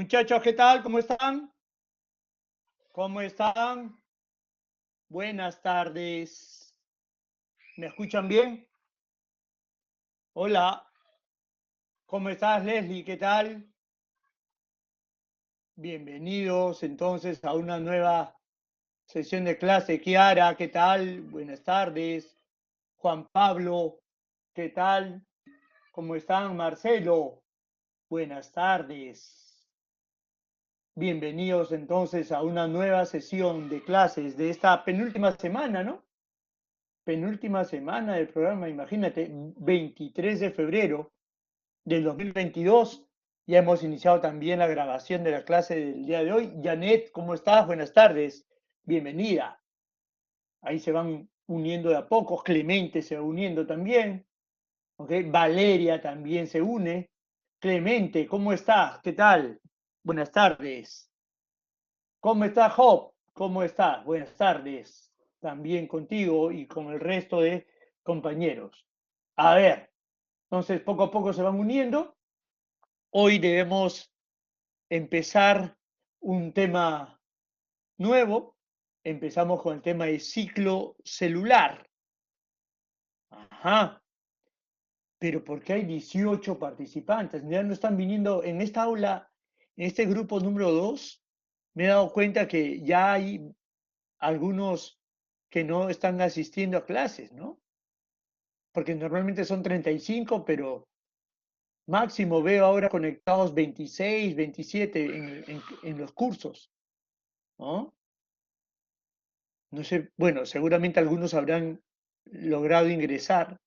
Muchachos, ¿qué tal? ¿Cómo están? ¿Cómo están? Buenas tardes. ¿Me escuchan bien? Hola, ¿cómo estás, Leslie? ¿Qué tal? Bienvenidos entonces a una nueva sesión de clase. Kiara, ¿qué tal? Buenas tardes. Juan Pablo, ¿qué tal? ¿Cómo están? Marcelo, buenas tardes. Bienvenidos entonces a una nueva sesión de clases de esta penúltima semana, ¿no? Penúltima semana del programa, imagínate, 23 de febrero del 2022. Ya hemos iniciado también la grabación de la clase del día de hoy. Janet, ¿cómo estás? Buenas tardes. Bienvenida. Ahí se van uniendo de a poco. Clemente se va uniendo también. ¿Okay? Valeria también se une. Clemente, ¿cómo estás? ¿Qué tal? Buenas tardes. ¿Cómo está Job? ¿Cómo estás? Buenas tardes. También contigo y con el resto de compañeros. A ver, entonces poco a poco se van uniendo. Hoy debemos empezar un tema nuevo. Empezamos con el tema de ciclo celular. Ajá. Pero ¿por qué hay 18 participantes? Ya no están viniendo en esta aula, en este grupo número 2. Me he dado cuenta que ya hay algunos que no están asistiendo a clases, ¿no? Porque normalmente son 35, pero máximo veo ahora conectados 26, 27 en los cursos, ¿no? No sé, bueno, seguramente algunos habrán logrado ingresar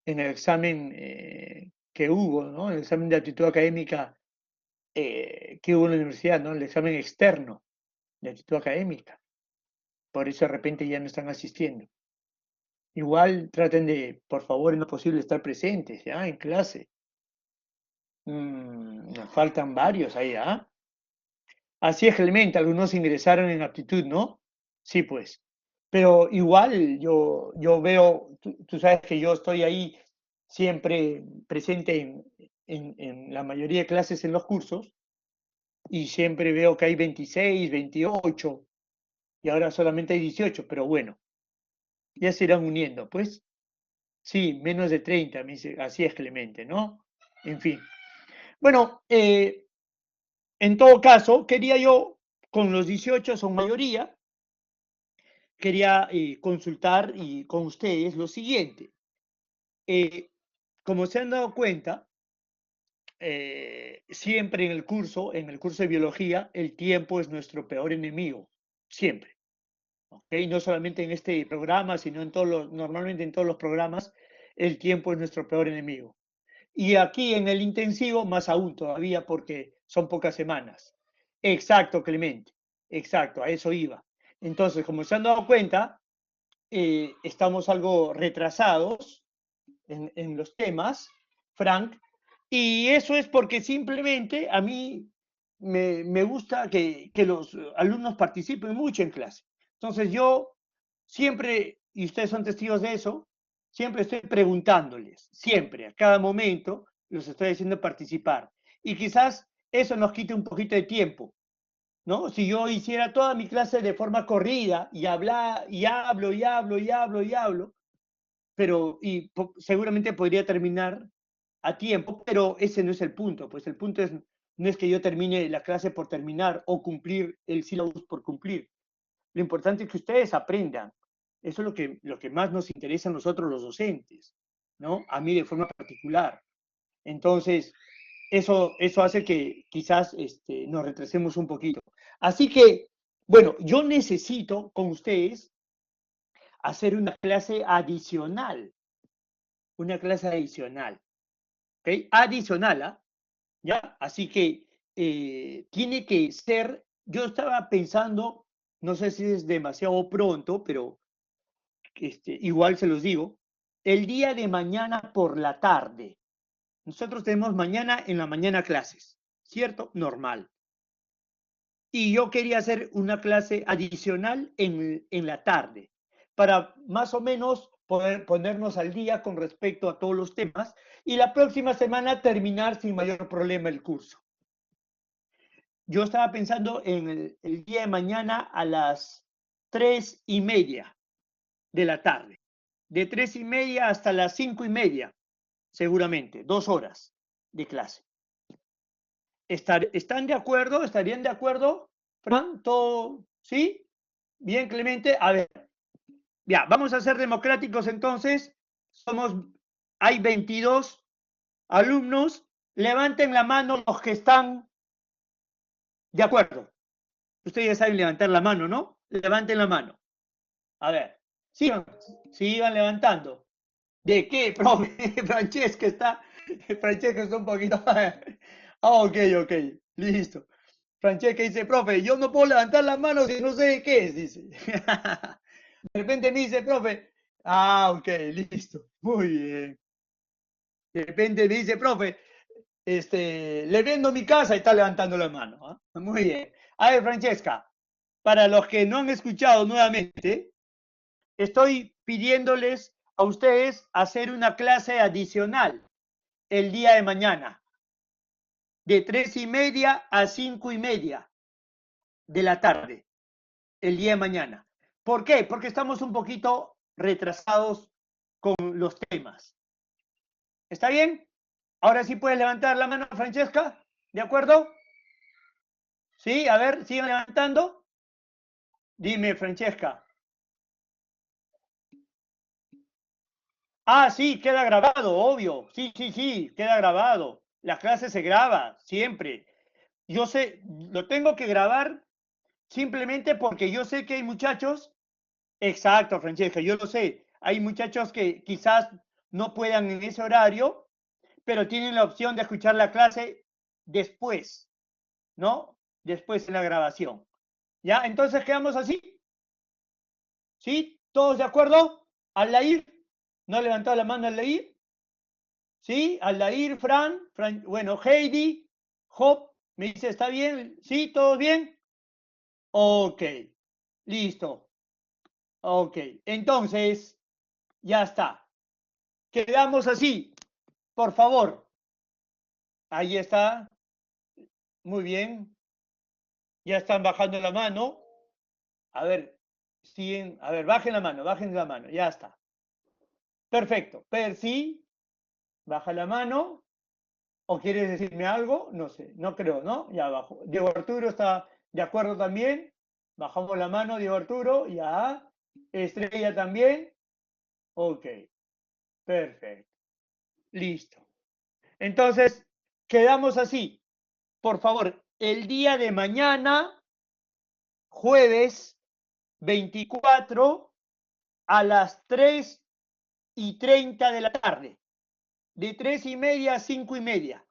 en el examen que hubo, ¿no? El examen de aptitud académica que hubo en la universidad, ¿no? El examen externo de aptitud académica. Por eso de repente ya no están asistiendo. Igual traten de, por favor, en lo posible, estar presentes, ¿ya? En clase. Nos faltan varios ahí, ¿ah? Así es, Clemente, algunos ingresaron en aptitud, ¿no? Sí, pues. Pero igual yo veo, tú sabes que yo estoy ahí siempre presente en la mayoría de clases en los cursos y siempre veo que hay 26, 28 y ahora solamente hay 18, pero bueno, ya se irán uniendo, pues. Sí, menos de 30, así es, Clemente, ¿no? En fin. Bueno, en todo caso, quería yo, con los 18 son mayoría, quería consultar con ustedes lo siguiente. Como se han dado cuenta, siempre en el curso de biología, el tiempo es nuestro peor enemigo, siempre. ¿Okay? No solamente en este programa, sino normalmente en todos los programas, el tiempo es nuestro peor enemigo. Y aquí en el intensivo, más aún todavía, porque son pocas semanas. Exacto, Clemente. Exacto, a eso iba. Entonces, como se han dado cuenta, estamos algo retrasados en los temas, Frank, y eso es porque simplemente a mí me gusta que los alumnos participen mucho en clase. Entonces yo siempre, y ustedes son testigos de eso, siempre estoy preguntándoles, siempre, a cada momento, los estoy haciendo participar. Y quizás eso nos quite un poquito de tiempo, ¿no? Si yo hiciera toda mi clase de forma corrida y hablo, pero seguramente podría terminar a tiempo, pero ese no es el punto, pues el punto no es que yo termine la clase por terminar o cumplir el syllabus por cumplir. Lo importante es que ustedes aprendan. Eso es lo que más nos interesa a nosotros los docentes, ¿no? A mí de forma particular. Entonces, eso hace que quizás nos retrasemos un poquito. Así que, bueno, yo necesito con ustedes hacer una clase adicional, ¿ok? Adicional, ¿ah? ¿Ya? Así que tiene que ser, yo estaba pensando, no sé si es demasiado pronto, pero igual se los digo, el día de mañana por la tarde. Nosotros tenemos mañana en la mañana clases, ¿cierto? Normal. Y yo quería hacer una clase adicional en la tarde, para más o menos poder ponernos al día con respecto a todos los temas y la próxima semana terminar sin mayor problema el curso. yo estaba pensando en el día de mañana a las 3:30 de la tarde. De 3:30 hasta las 5:30, seguramente, 2 horas de clase. ¿Están de acuerdo? ¿Estarían de acuerdo, Fran? ¿Todo? ¿Sí? Bien, Clemente. A ver, ya, vamos a ser democráticos entonces. Hay 22 alumnos. Levanten la mano los que están de acuerdo. Ustedes ya saben levantar la mano, ¿no? Levanten la mano. A ver, sigan levantando. ¿De qué, profe? Francesca está un poquito. Ok, ok, listo. Francesca dice, profe, yo no puedo levantar las manos si no sé de qué es, dice. De repente me dice, profe, ok, listo, muy bien. De repente me dice, profe, le vendo mi casa y está levantando la mano. ¿Ah? Muy bien. A ver, Francesca, para los que no han escuchado nuevamente, estoy pidiéndoles a ustedes hacer una clase adicional el día de mañana, de 3:30 a 5:30 de la tarde, el día de mañana. ¿Por qué? Porque estamos un poquito retrasados con los temas. ¿Está bien? Ahora sí puedes levantar la mano, Francesca. ¿De acuerdo? Sí, a ver, sigan levantando. Dime, Francesca. Sí, queda grabado, obvio. Sí, sí, sí, queda grabado. La clase se graba, siempre. Yo sé, lo tengo que grabar simplemente porque yo sé que hay muchachos. Exacto, Francesca, yo lo sé. Hay muchachos que quizás no puedan en ese horario, pero tienen la opción de escuchar la clase después, ¿no? Después en la grabación. ¿Ya? Entonces quedamos así. ¿Sí? ¿Todos de acuerdo? ¿Aldair? ¿No ha levantado la mano Aldair? ¿Sí? Aldair, Fran, bueno, Heidi, Job, me dice, ¿está bien? ¿Sí? ¿Todo bien? Ok, listo. Ok, entonces, ya está. Quedamos así, por favor. Ahí está. Muy bien. Ya están bajando la mano. A ver, siguen. A ver, bajen la mano. Ya está. Perfecto. Percy, baja la mano. ¿O quieres decirme algo? No sé, no creo, ¿no? Ya abajo. Diego Arturo está de acuerdo también. Bajamos la mano, Diego Arturo. Ya. Estrella también. Ok, perfecto. Listo. Entonces, quedamos así. Por favor, el día de mañana, jueves 24, a las 3:30 de la tarde, de 3:30 a 5:30.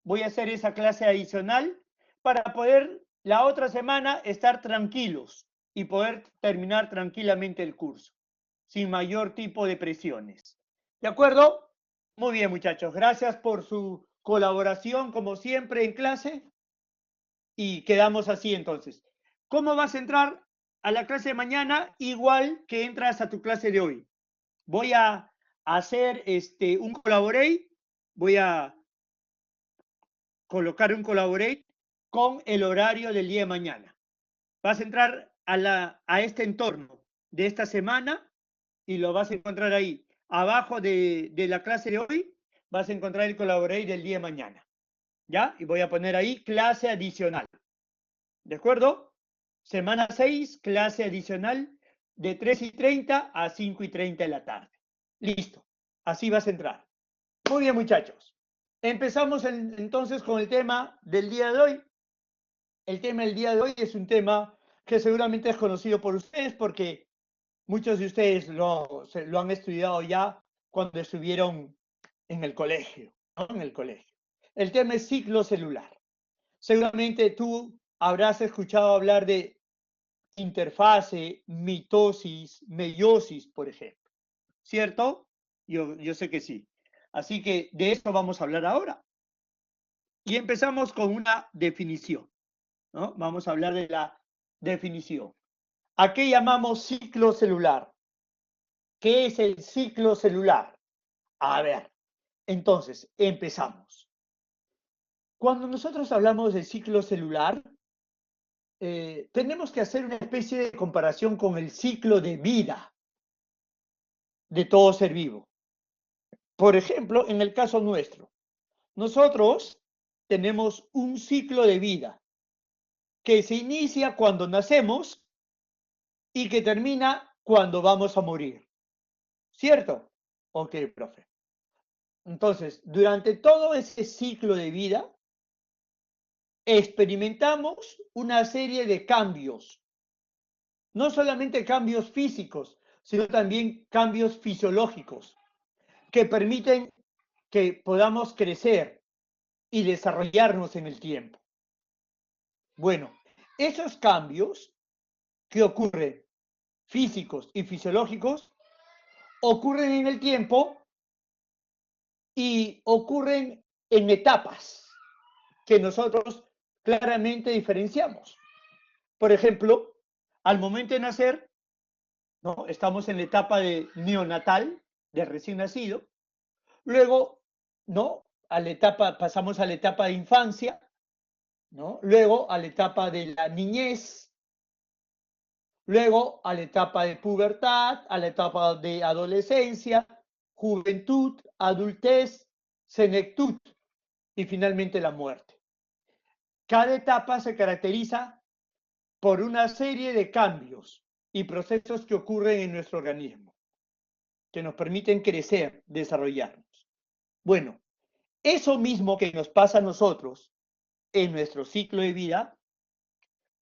Voy a hacer esa clase adicional para poder la otra semana estar tranquilos y poder terminar tranquilamente el curso, sin mayor tipo de presiones. ¿De acuerdo? Muy bien, muchachos. Gracias por su colaboración, como siempre, en clase. Y quedamos así entonces. ¿Cómo vas a entrar a la clase de mañana? Igual que entras a tu clase de hoy. Voy a hacer un collaborate, voy a colocar un collaborate con el horario del día de mañana. Vas a entrar a este entorno de esta semana y lo vas a encontrar ahí. Abajo de la clase de hoy vas a encontrar el collaborate del día de mañana. ¿Ya? Y voy a poner ahí clase adicional. ¿De acuerdo? Semana 6, clase adicional de 3:30 a 5:30 de la tarde. Listo. Así vas a entrar. Muy bien, muchachos. Empezamos entonces con el tema del día de hoy. El tema del día de hoy es un tema que seguramente es conocido por ustedes porque muchos de ustedes lo han estudiado ya cuando estuvieron en el colegio, ¿no? En el colegio. El tema es ciclo celular. Seguramente tú habrás escuchado hablar de interfase, mitosis, meiosis, por ejemplo. ¿Cierto? Yo sé que sí. Así que de eso vamos a hablar ahora. Y empezamos con una definición, ¿no? Vamos a hablar de la definición. ¿A qué llamamos ciclo celular? ¿Qué es el ciclo celular? A ver, entonces, empezamos. Cuando nosotros hablamos de ciclo celular, tenemos que hacer una especie de comparación con el ciclo de vida de todo ser vivo. Por ejemplo, en el caso nuestro, nosotros tenemos un ciclo de vida que se inicia cuando nacemos y que termina cuando vamos a morir. ¿Cierto? Ok, profe. Entonces, durante todo ese ciclo de vida, experimentamos una serie de cambios, no solamente cambios físicos, sino también cambios fisiológicos que permiten que podamos crecer y desarrollarnos en el tiempo. Bueno, esos cambios que ocurren físicos y fisiológicos ocurren en el tiempo y ocurren en etapas que nosotros claramente diferenciamos. Por ejemplo, al momento de nacer, ¿no? Estamos en la etapa de neonatal, de recién nacido. Luego, ¿no? Pasamos a la etapa de infancia, ¿no? Luego a la etapa de la niñez, luego a la etapa de pubertad, a la etapa de adolescencia, juventud, adultez, senectud y finalmente la muerte. Cada etapa se caracteriza por una serie de cambios y procesos que ocurren en nuestro organismo, que nos permiten crecer, desarrollarnos. Bueno, eso mismo que nos pasa a nosotros en nuestro ciclo de vida,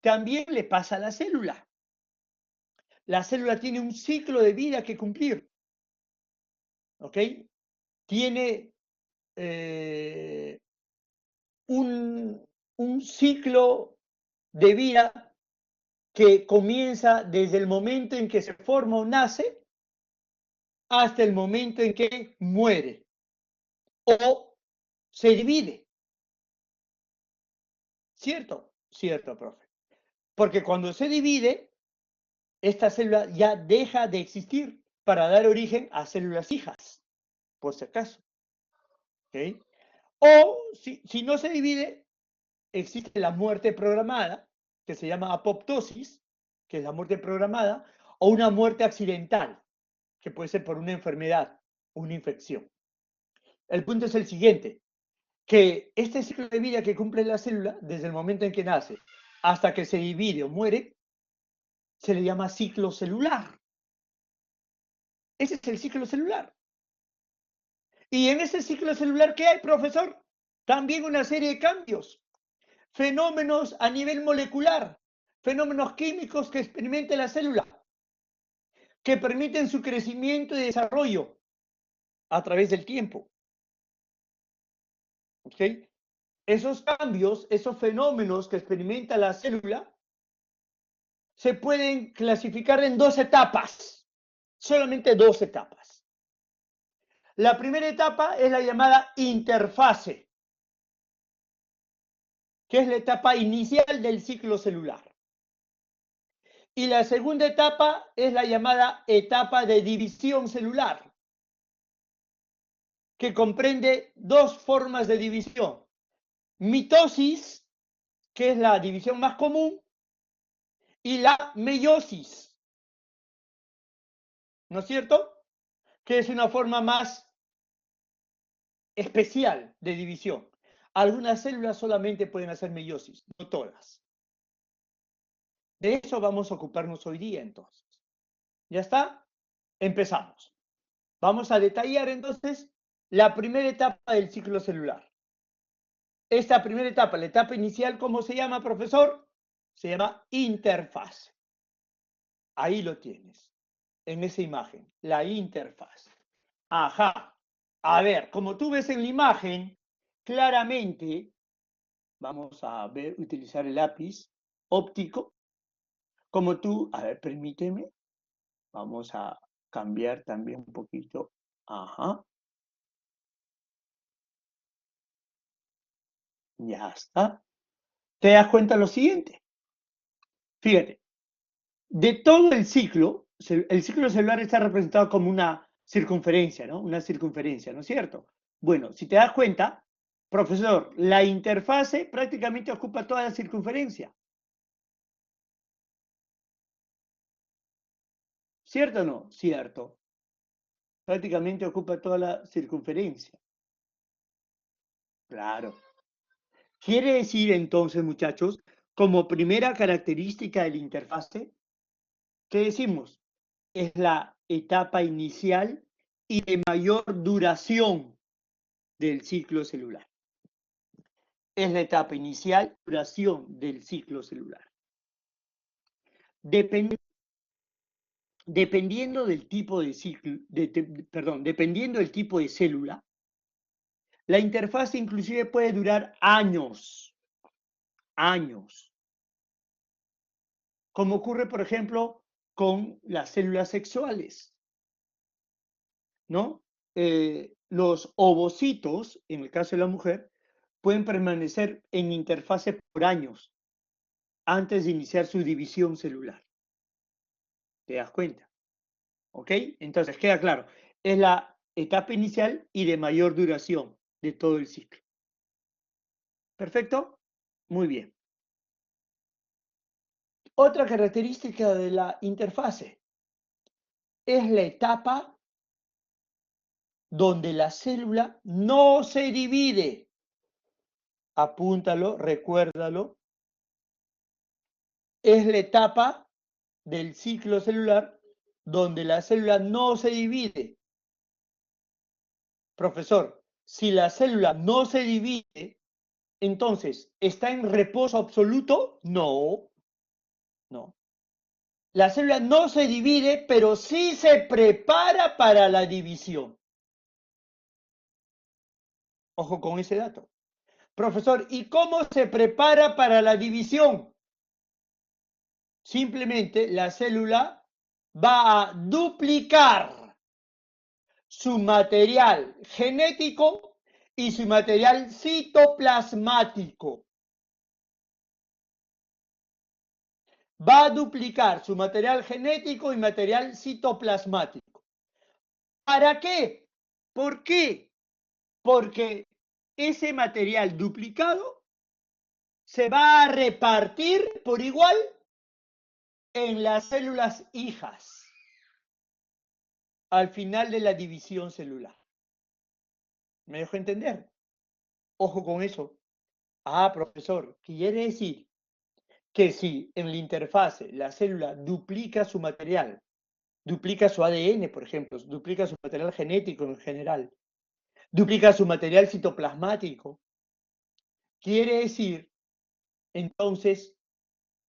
también le pasa a la célula. La célula tiene un ciclo de vida que cumplir, ¿ok? Tiene un ciclo de vida que comienza desde el momento en que se forma o nace hasta el momento en que muere o se divide. ¿Cierto? Cierto, profe. Porque cuando se divide, esta célula ya deja de existir para dar origen a células hijas, por si acaso. ¿Okay? O si no se divide, existe la muerte programada, que se llama apoptosis, que es la muerte programada, o una muerte accidental, que puede ser por una enfermedad, una infección. El punto es el siguiente, que este ciclo de vida que cumple la célula, desde el momento en que nace hasta que se divide o muere, se le llama ciclo celular. Ese es el ciclo celular. Y en ese ciclo celular, ¿qué hay, profesor? También una serie de cambios, fenómenos a nivel molecular, fenómenos químicos que experimenta la célula, que permiten su crecimiento y desarrollo a través del tiempo. ¿Ok? Esos cambios, esos fenómenos que experimenta la célula, se pueden clasificar en dos etapas, solamente dos etapas. La primera etapa es la llamada interfase, que es la etapa inicial del ciclo celular. Y la segunda etapa es la llamada etapa de división celular, que comprende dos formas de división. Mitosis, que es la división más común, y la meiosis, ¿no es cierto? Que es una forma más especial de división. Algunas células solamente pueden hacer meiosis, no todas. De eso vamos a ocuparnos hoy día, entonces. ¿Ya está? Empezamos. Vamos a detallar entonces la primera etapa del ciclo celular. Esta primera etapa, la etapa inicial, ¿cómo se llama, profesor? Se llama interfaz. Ahí lo tienes, en esa imagen, la interfaz. Ajá. A ver, como tú ves en la imagen, claramente, vamos a ver, utilizar el lápiz óptico. Como tú, a ver, permíteme, vamos a cambiar también un poquito. Ajá. Ya está. ¿Te das cuenta lo siguiente? Fíjate, de todo el ciclo celular está representado como una circunferencia, ¿no? Una circunferencia, ¿no es cierto? Bueno, si te das cuenta, Profesor, la interfase prácticamente ocupa toda la circunferencia. ¿Cierto o no? Cierto. Prácticamente ocupa toda la circunferencia. Claro. Quiere decir entonces, muchachos, como primera característica de la interfase, ¿qué decimos? Es la etapa inicial y de mayor duración del ciclo celular. Es la etapa inicial, duración del ciclo celular. Dependiendo del tipo de ciclo, dependiendo del tipo de célula, la interfase inclusive puede durar años, años, como ocurre, por ejemplo, con las células sexuales, ¿no? Los ovocitos, en el caso de la mujer, pueden permanecer en interfase por años antes de iniciar su división celular. ¿Te das cuenta? ¿Ok? Entonces, queda claro, es la etapa inicial y de mayor duración de todo el ciclo. ¿Perfecto? Muy bien. Otra característica de la interfase es la etapa donde la célula no se divide. Apúntalo, recuérdalo. Es la etapa del ciclo celular donde la célula no se divide. Profesor, si la célula no se divide, entonces, ¿está en reposo absoluto? No, no. La célula no se divide, pero sí se prepara para la división. Ojo con ese dato. Profesor, ¿y cómo se prepara para la división? Simplemente la célula va a duplicar su material genético y su material citoplasmático. Va a duplicar su material genético y material citoplasmático. ¿Para qué? ¿Por qué? Porque ese material duplicado se va a repartir por igual en las células hijas al final de la división celular. ¿Me dejo entender? Ojo con eso. Ah, profesor, quiere decir que si en la interfase la célula duplica su material, duplica su ADN, por ejemplo, duplica su material genético en general, duplica su material citoplasmático, quiere decir entonces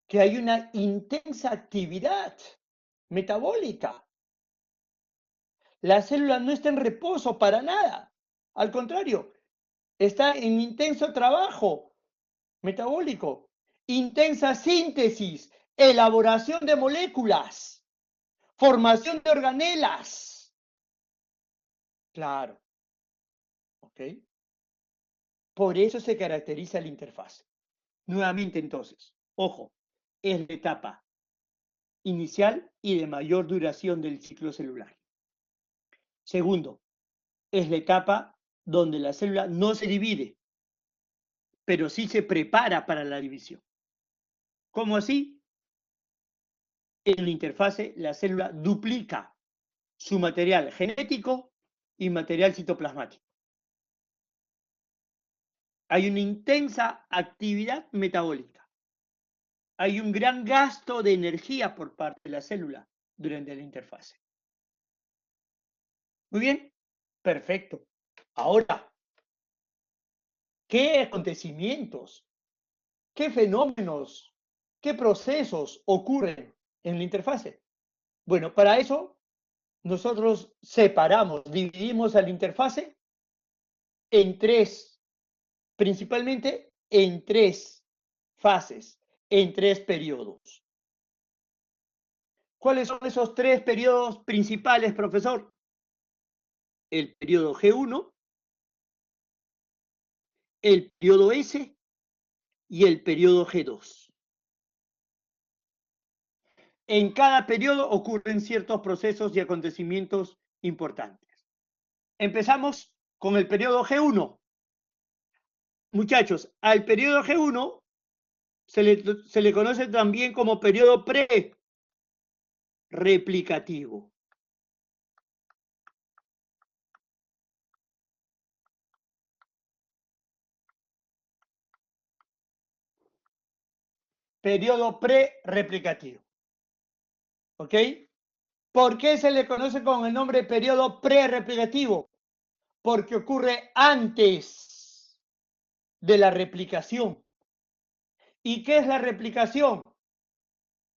que hay una intensa actividad metabólica. La célula no está en reposo para nada. Al contrario, está en intenso trabajo metabólico, intensa síntesis, elaboración de moléculas, formación de organelas. Claro, ¿ok? Por eso se caracteriza la interfaz. Nuevamente entonces, ojo, es la etapa inicial y de mayor duración del ciclo celular. Segundo, es la etapa donde la célula no se divide, pero sí se prepara para la división. ¿Cómo así? En la interfase la célula duplica su material genético y material citoplasmático. Hay una intensa actividad metabólica. Hay un gran gasto de energía por parte de la célula durante la interfase. Muy bien, perfecto. Ahora, ¿qué acontecimientos, qué fenómenos, qué procesos ocurren en la interfase? Bueno, para eso nosotros separamos, dividimos a la interfase en tres, principalmente en tres fases, en tres periodos. ¿Cuáles son esos tres periodos principales, profesor? El periodo G1, el periodo S y el periodo G2. En cada periodo ocurren ciertos procesos y acontecimientos importantes. Empezamos con el periodo G1. Muchachos, al periodo G1 se le conoce también como periodo pre-replicativo. Periodo pre-replicativo. ¿Ok? ¿Por qué se le conoce con el nombre periodo pre-replicativo? Porque ocurre antes de la replicación. ¿Y qué es la replicación?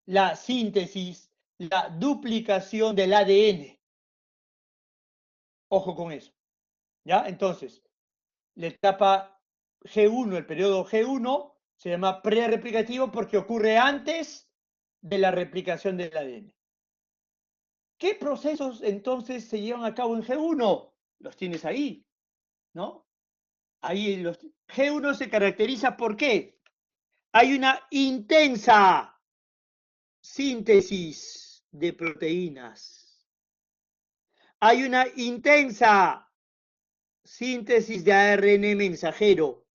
La síntesis, la duplicación del ADN. Ojo con eso. ¿Ya? Entonces, la etapa G1, el periodo G1, se llama pre-replicativo porque ocurre antes de la replicación del ADN. ¿Qué procesos entonces se llevan a cabo en G1? Los tienes ahí, ¿no? Ahí los G1 se caracteriza por qué. Hay una intensa síntesis de proteínas. Hay una intensa síntesis de ARN mensajero.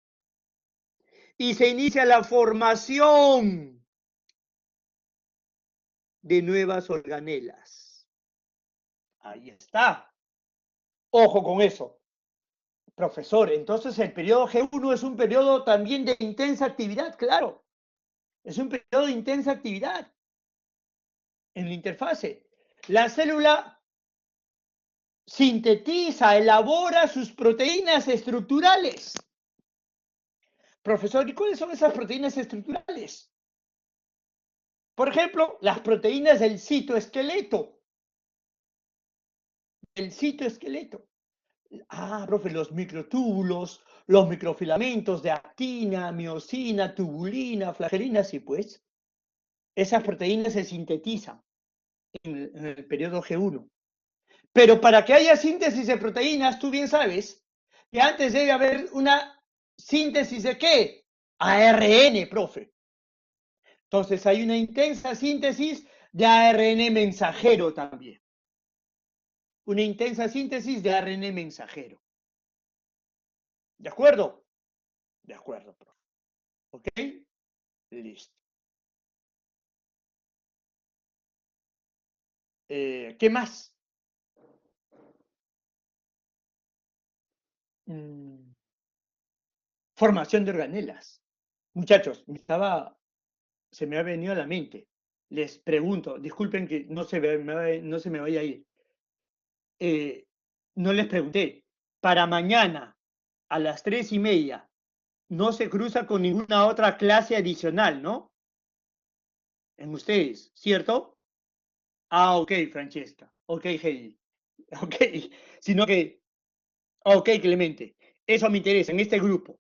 Y se inicia la formación de nuevas organelas. Ahí está. Ojo con eso. Profesor, entonces el periodo G1 es un periodo también de intensa actividad, claro. Es un periodo de intensa actividad en la interfase. La célula sintetiza, elabora sus proteínas estructurales. Profesor, ¿y cuáles son esas proteínas estructurales? Por ejemplo, las proteínas del citoesqueleto. El citoesqueleto. Ah, profe, los microtúbulos, los microfilamentos de actina, miosina, tubulina, flagelina, sí, pues. Esas proteínas se sintetizan en el periodo G1. Pero para que haya síntesis de proteínas, tú bien sabes que antes debe haber una síntesis de ¿qué? ARN, profe. Entonces hay una intensa síntesis de ARN mensajero también. Una intensa síntesis de ARN mensajero. ¿De acuerdo? De acuerdo, profe. ¿Ok? Listo. ¿Qué más? Formación de organelas. Muchachos, se me ha venido a la mente. Les pregunto, disculpen que no se me vaya a ir. No les pregunté, para mañana a las 3:30 no se cruza con ninguna otra clase adicional, ¿no? En ustedes, ¿cierto? Ah, ok, Francesca. Ok, Heidi. Ok, sino que, ok, Clemente. Eso me interesa, en este grupo.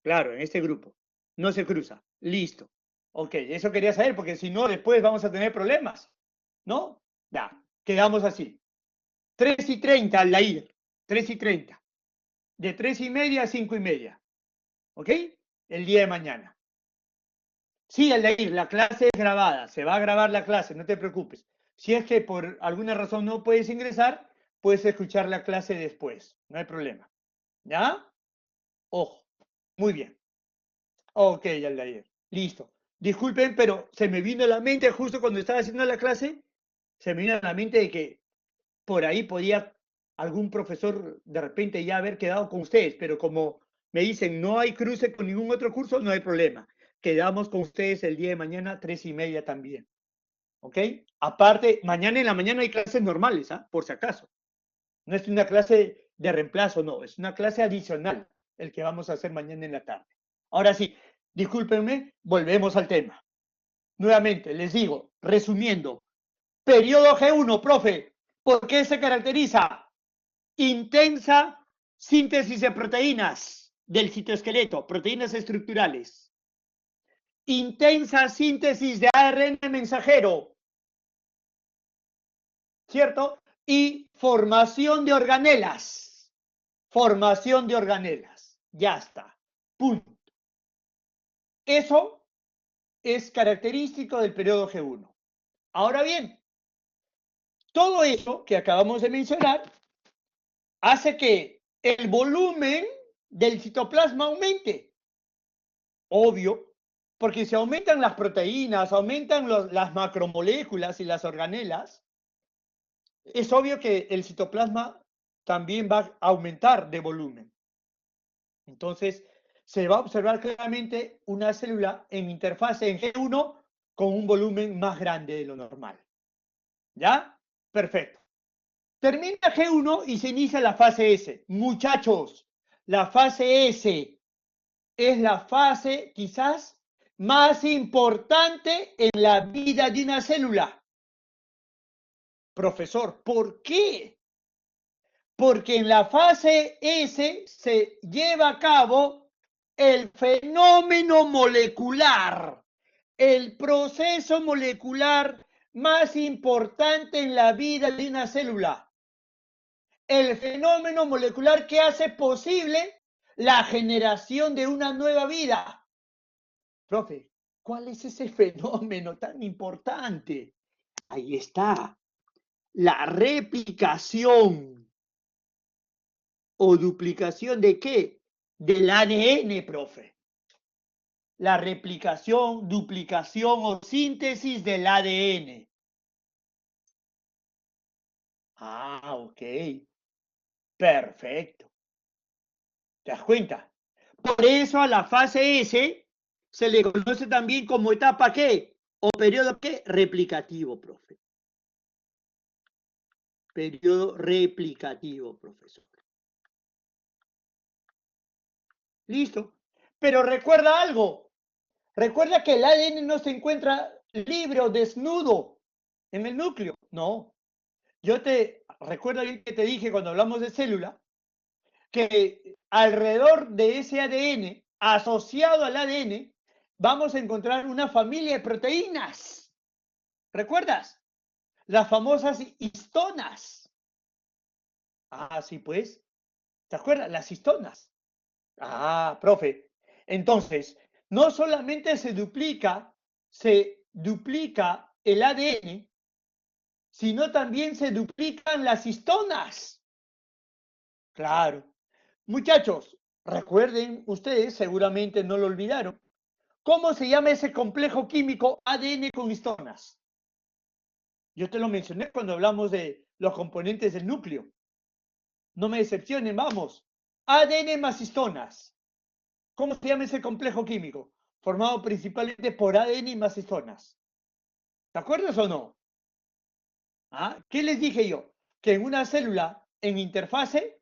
Claro, en este grupo. No se cruza. Listo. Ok, eso quería saber, porque si no, después vamos a tener problemas. ¿No? Ya, quedamos así. 3:30, Aldair. 3:30. De 3:30 a 5:30. ¿Ok? El día de mañana. Sí, Aldair, la clase es grabada. Se va a grabar la clase, no te preocupes. Si es que por alguna razón no puedes ingresar, puedes escuchar la clase después. No hay problema. ¿Ya? Ojo. Muy bien. Ok, Aldair. Listo. Disculpen, pero se me vino a la mente justo cuando estaba haciendo la clase, se me vino a la mente de que por ahí podía algún profesor de repente ya haber quedado con ustedes, pero como me dicen no hay cruce con ningún otro curso, no hay problema. Quedamos con ustedes el día de mañana, 3:30 también. ¿Ok? Aparte, mañana en la mañana hay clases normales, ¿ah? Por si acaso. No es una clase de reemplazo, no, es una clase adicional el que vamos a hacer mañana en la tarde. Ahora sí, discúlpenme, volvemos al tema. Nuevamente, les digo, resumiendo, periodo G1, profe, ¿por qué se caracteriza? Intensa síntesis de proteínas del citoesqueleto, proteínas estructurales. Intensa síntesis de ARN mensajero, ¿cierto? Y formación de organelas. Formación de organelas. Ya está. Punto. Eso es característico del periodo G1. Ahora bien, todo eso que acabamos de mencionar hace que el volumen del citoplasma aumente. obvio, porque si aumentan las proteínas, aumentan las macromoléculas y las organelas, es obvio que el citoplasma también va a aumentar de volumen. Entonces, se va a observar claramente una célula en interfase en G1 con un volumen más grande de lo normal. ¿Ya? Perfecto. Termina G1 y se inicia la fase S. Muchachos, la fase S es la fase quizás más importante en la vida de una célula. Profesor, ¿por qué? Porque en la fase S se lleva a cabo el fenómeno molecular, el proceso molecular más importante en la vida de una célula. El fenómeno molecular que hace posible la generación de una nueva vida. Profe, ¿cuál es ese fenómeno tan importante? Ahí está, la replicación o duplicación de qué? Del ADN, profe. La replicación, duplicación o síntesis del ADN. Ah, ok. Perfecto. ¿Te das cuenta? Por eso a la fase S se le conoce también como etapa ¿qué? O periodo ¿qué? Replicativo, profe. Periodo replicativo, profesor. Listo. Pero recuerda algo. Recuerda que el ADN no se encuentra libre o desnudo en el núcleo. No. Yo te recuerdo bien que te dije cuando hablamos de célula que alrededor de ese ADN, asociado al ADN, vamos a encontrar una familia de proteínas. ¿Recuerdas? Las famosas histonas. Ah, sí, pues. ¿Te acuerdas? Las histonas. Ah, profe. Entonces, no solamente se duplica el ADN, sino también se duplican las histonas. Claro. Muchachos, recuerden ustedes, seguramente no lo olvidaron, ¿cómo se llama ese complejo químico ADN con histonas? Yo te lo mencioné cuando hablamos de los componentes del núcleo. No me decepcionen, vamos. ADN más histonas. ¿Cómo se llama ese complejo químico? Formado principalmente por ADN más histonas. ¿Te acuerdas o no? ¿Ah? ¿Qué les dije yo? Que en una célula en interfase,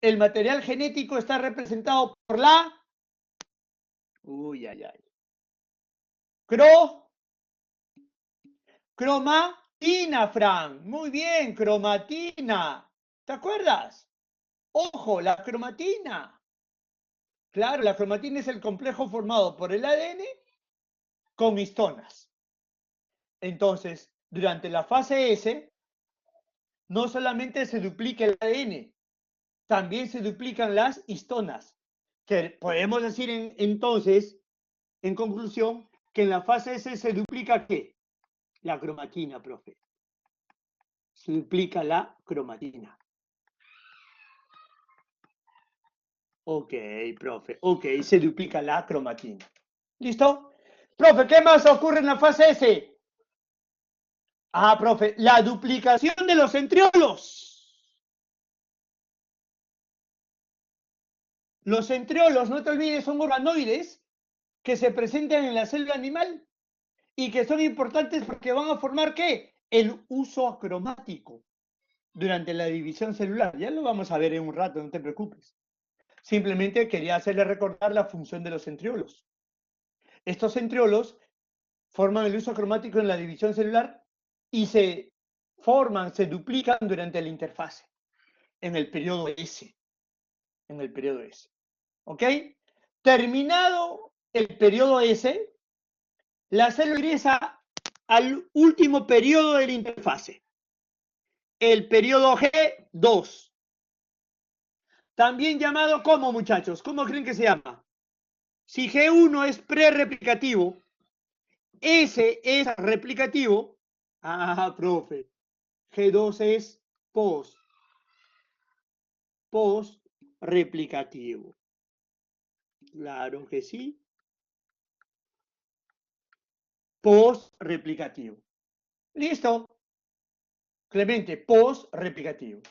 el material genético está representado por la... Uy, ay, ay. Cromatina, Fran. Muy bien, cromatina. ¿Te acuerdas? Ojo, la cromatina. Claro, la cromatina es el complejo formado por el ADN con histonas. Entonces, durante la fase S, no solamente se duplica el ADN, también se duplican las histonas. Que podemos decir entonces, en conclusión, que en la fase S se duplica ¿qué? La cromatina, profe. Se duplica la cromatina. Ok, profe. Ok, se duplica la cromatina. ¿Listo? Profe, ¿qué más ocurre en la fase S? Ah, profe, la duplicación de los centriolos. Los centriolos, no te olvides, son organoides que se presentan en la célula animal y que son importantes porque van a formar ¿qué? El uso acromático durante la división celular. Ya lo vamos a ver en un rato, no te preocupes. Simplemente quería hacerle recordar la función de los centriolos. Estos centriolos forman el uso acromático en la división celular y se forman, se duplican durante la interfase, en el periodo S. En el periodo S. ¿Ok? Terminado el periodo S, la célula ingresa al último periodo de la interfase, el periodo G2. También llamado ¿cómo, muchachos? ¿Cómo creen que se llama? Si G1 es prereplicativo, S es replicativo. Ah, profe. G2 es post replicativo. Claro que sí. post-replicativo. ¿Listo? Clemente, post-replicativo.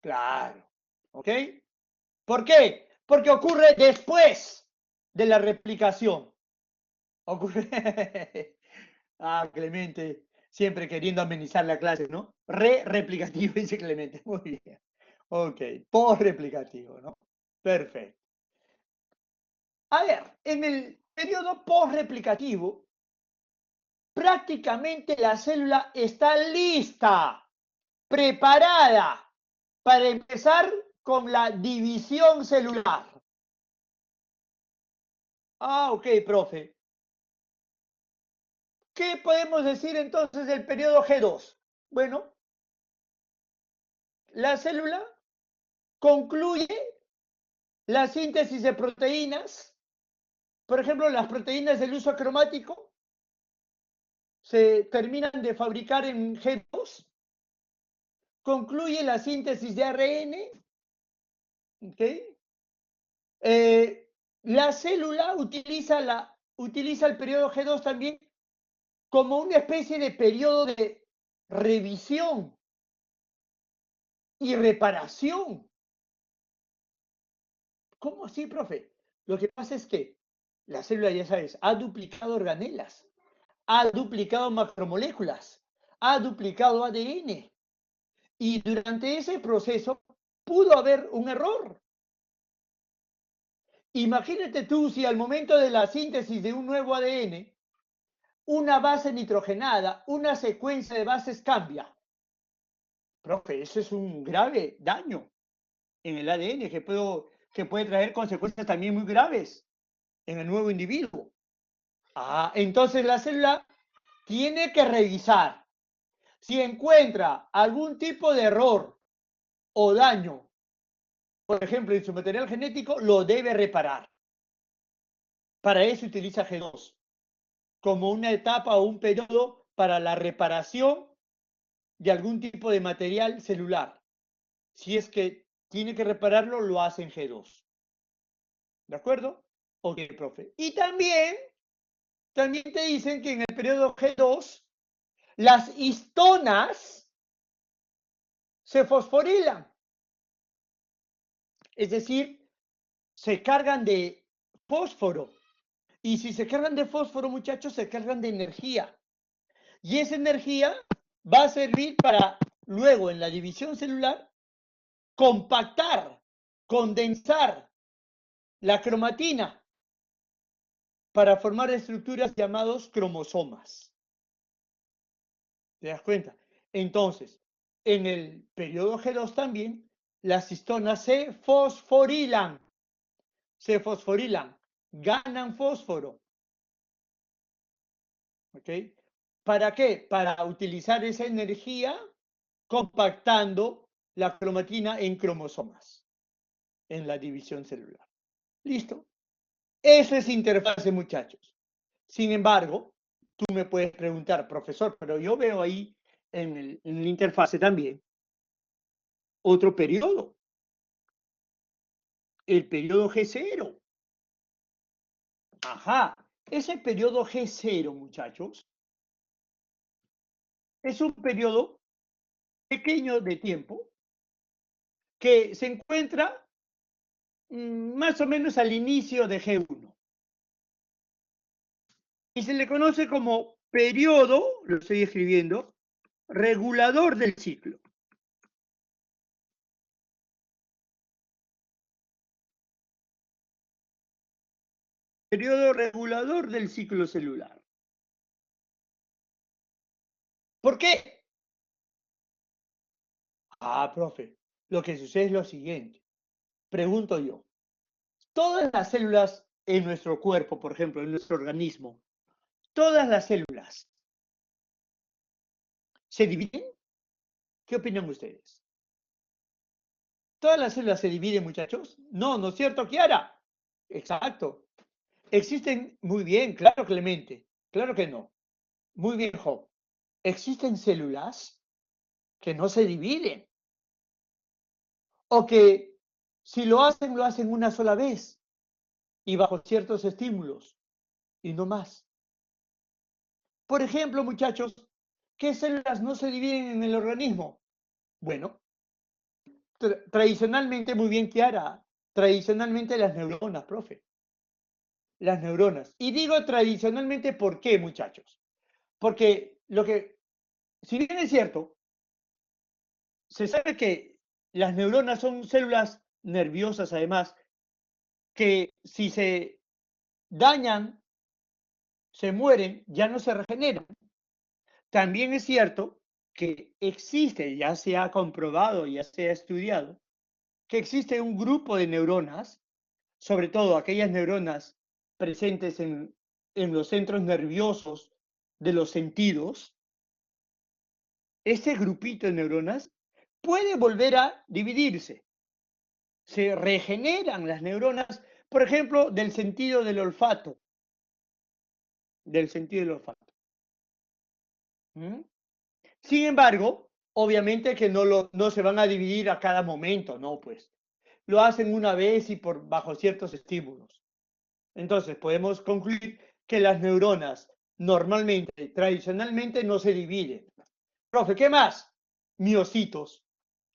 Claro. ¿Ok? ¿Por qué? Porque ocurre después de la replicación. Ocurre. Ah, Clemente, siempre queriendo amenizar la clase, ¿no? Replicativo, dice Clemente. Muy bien. Ok, post-replicativo, ¿no? Perfecto. A ver, en el periodo post-replicativo, prácticamente la célula está lista, preparada para empezar con la división celular. Ah, ok, profe. ¿Qué podemos decir entonces del periodo G2? Bueno, la célula concluye la síntesis de proteínas. Por ejemplo, las proteínas del uso cromático se terminan de fabricar en G2. Concluye la síntesis de ARN. ¿Okay? La célula utiliza el periodo G2 también como una especie de periodo de revisión y reparación. ¿Cómo así, profe? Lo que pasa es que la célula, ya sabes, ha duplicado organelas, ha duplicado macromoléculas, ha duplicado ADN. Y durante ese proceso pudo haber un error. Imagínate tú si al momento de la síntesis de un nuevo ADN, una base nitrogenada, una secuencia de bases cambia. Profe, eso es un grave daño en el ADN que puede traer consecuencias también muy graves en el nuevo individuo. Ah, entonces la célula tiene que revisar si encuentra algún tipo de error o daño, por ejemplo, en su material genético, lo debe reparar. Para eso utiliza G2, como una etapa o un periodo para la reparación de algún tipo de material celular. Si es que tiene que repararlo, lo hace en G2. ¿De acuerdo? Ok, profe. Y también te dicen que en el periodo G2, las histonas se fosforilan. Es decir, se cargan de fósforo. Y si se cargan de fósforo, muchachos, se cargan de energía. Y esa energía va a servir para luego en la división celular compactar, condensar la cromatina para formar estructuras llamadas cromosomas. ¿Te das cuenta? Entonces, en el periodo G2 también, las histonas se fosforilan, ganan fósforo. ¿Ok? ¿Para qué? Para utilizar esa energía compactando la cromatina en cromosomas, en la división celular. ¿Listo? Eso es interfase, muchachos. Sin embargo, tú me puedes preguntar, profesor, pero yo veo ahí en la interfase también otro periodo, el periodo G0. Ajá, ese periodo G0, muchachos, es un periodo pequeño de tiempo que se encuentra más o menos al inicio de G1 y se le conoce como periodo, lo estoy escribiendo, regulador del ciclo. Periodo regulador del ciclo celular. ¿Por qué? Ah, profe, lo que sucede es lo siguiente. Pregunto yo, todas las células en nuestro cuerpo, por ejemplo, en nuestro organismo, todas las células, ¿se dividen? ¿Qué opinan ustedes? ¿Todas las células se dividen, muchachos? No, ¿no es cierto, Kiara? Exacto. Existen, muy bien, claro, Clemente. Claro que no. Muy bien, Job. Existen células que no se dividen o que si lo hacen una sola vez y bajo ciertos estímulos y no más. Por ejemplo, muchachos, ¿qué células no se dividen en el organismo? Bueno, tradicionalmente, muy bien, Kiara, tradicionalmente las neuronas, profe, las neuronas. Y digo tradicionalmente, ¿por qué, muchachos? Porque si bien es cierto, se sabe que las neuronas son células nerviosas, además, que si se dañan, se mueren, ya no se regeneran. También es cierto que existe, ya se ha comprobado, ya se ha estudiado, que existe un grupo de neuronas, sobre todo aquellas neuronas presentes en los centros nerviosos de los sentidos. Ese grupito de neuronas puede volver a dividirse. Se regeneran las neuronas, por ejemplo, del sentido del olfato, del sentido del olfato. ¿Mm? Sin embargo, obviamente que no se van a dividir a cada momento, no, pues. Lo hacen una vez y bajo ciertos estímulos. Entonces, podemos concluir que las neuronas normalmente, tradicionalmente, no se dividen. Profe, ¿qué más? Miocitos,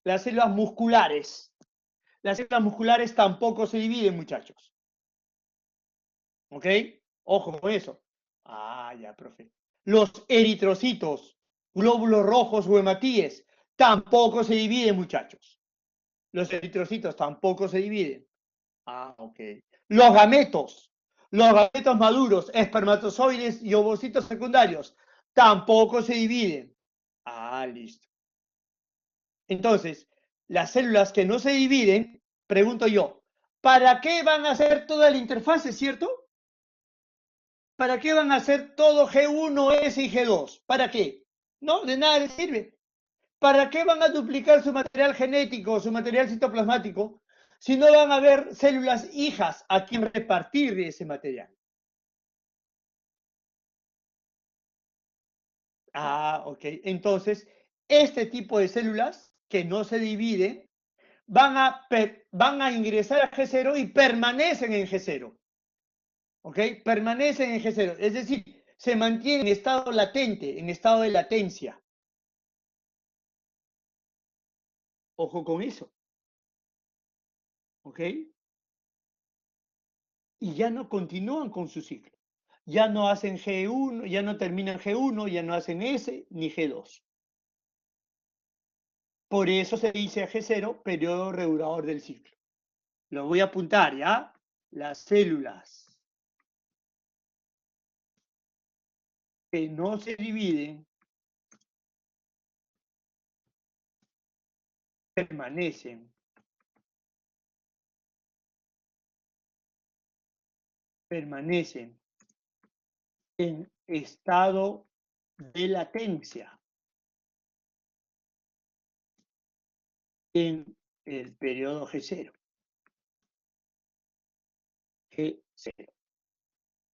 las células musculares. Las células musculares tampoco se dividen, muchachos. ¿Ok? Ojo con eso. Ah, ya, profe. Los eritrocitos, glóbulos rojos o hematíes, tampoco se dividen, muchachos. Los eritrocitos tampoco se dividen. Ah, ok. Los gametos maduros, espermatozoides y ovocitos secundarios, tampoco se dividen. Ah, listo. Entonces, las células que no se dividen, pregunto yo, ¿para qué van a hacer toda la interfase, cierto? ¿Para qué van a hacer todo G1, S y G2? ¿Para qué? No, de nada les sirve. ¿Para qué van a duplicar su material genético, su material citoplasmático, si no van a haber células hijas a quien repartir de ese material? Ah, ok. Entonces, este tipo de células que no se dividen van a ingresar a G0 y permanecen en G0. ¿Ok? Permanecen en G0. Es decir, se mantienen en estado latente, en estado de latencia. Ojo con eso. ¿Ok? Y ya no continúan con su ciclo. Ya no hacen G1, ya no terminan G1, ya no hacen S ni G2. Por eso se dice a G0 periodo regulador del ciclo. Lo voy a apuntar, ¿ya? Las células que no se dividen permanecen, permanecen en estado de latencia en el periodo G0. G0.